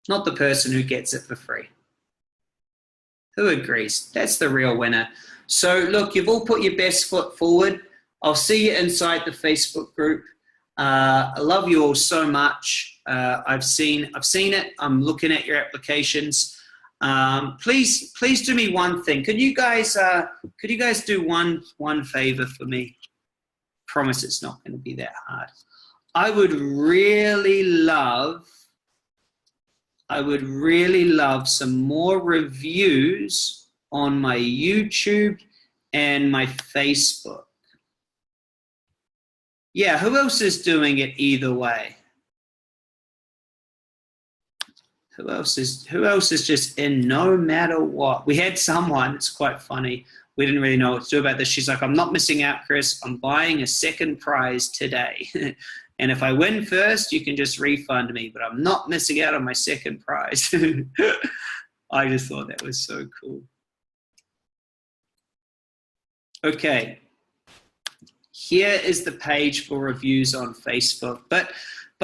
Not the person who gets it for free. Who agrees? That's the real winner. So look, you've all put your best foot forward. I'll see you inside the Facebook group. I love you all so much. I've seen it. I'm looking at your applications. Please do me one thing. Could you guys do one favor for me? Promise it's not going to be that hard. I would really love some more reviews on my YouTube and my Facebook. Yeah, who else is doing it either way? Who else is just in no matter what? We had someone, it's quite funny, we didn't really know what to do about this. She's like, I'm not missing out, Chris. I'm buying a second prize today. And if I win first, you can just refund me, but I'm not missing out on my second prize. I just thought that was so cool. Okay. Here is the page for reviews on Facebook. But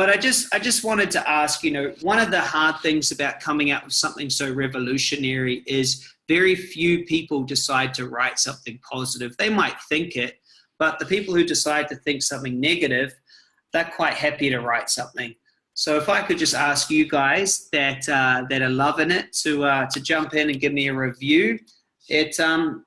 I just wanted to ask, you know, one of the hard things about coming out with something so revolutionary is very few people decide to write something positive. They might think it, but the people who decide to think something negative, they're quite happy to write something. So if I could just ask you guys that are loving it to jump in and give me a review,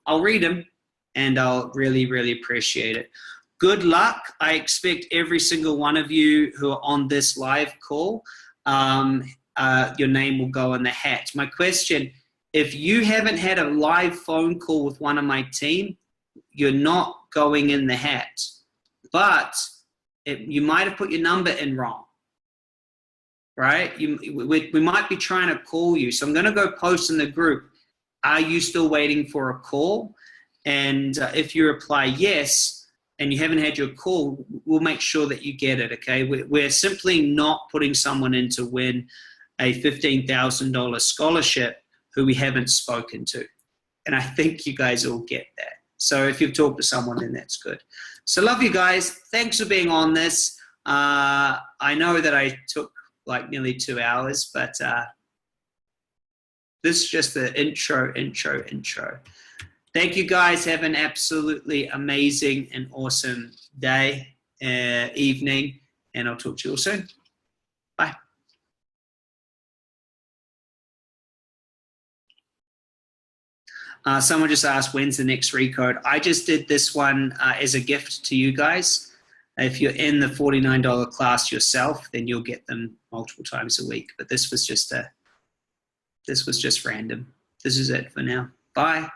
I'll read them and I'll really, really appreciate it. Good luck. I expect every single one of you who are on this live call, your name will go in the hat. My question, if you haven't had a live phone call with one of my team, you're not going in the hat. But you might have put your number in wrong, right? We might be trying to call you. So I'm going to go post in the group, are you still waiting for a call? And if you reply yes, and you haven't had your call, we'll make sure that you get it, okay? We're simply not putting someone in to win a $15,000 scholarship who we haven't spoken to. And I think you guys all get that. So if you've talked to someone, then that's good. So love you guys. Thanks for being on this. I know that I took like nearly 2 hours, but this is just the intro. Thank you guys. Have an absolutely amazing and awesome day, evening, and I'll talk to you all soon. Bye. Someone just asked, when's the next recode? I just did this one as a gift to you guys. If you're in the $49 class yourself, then you'll get them multiple times a week. But this was just random. This is it for now. Bye.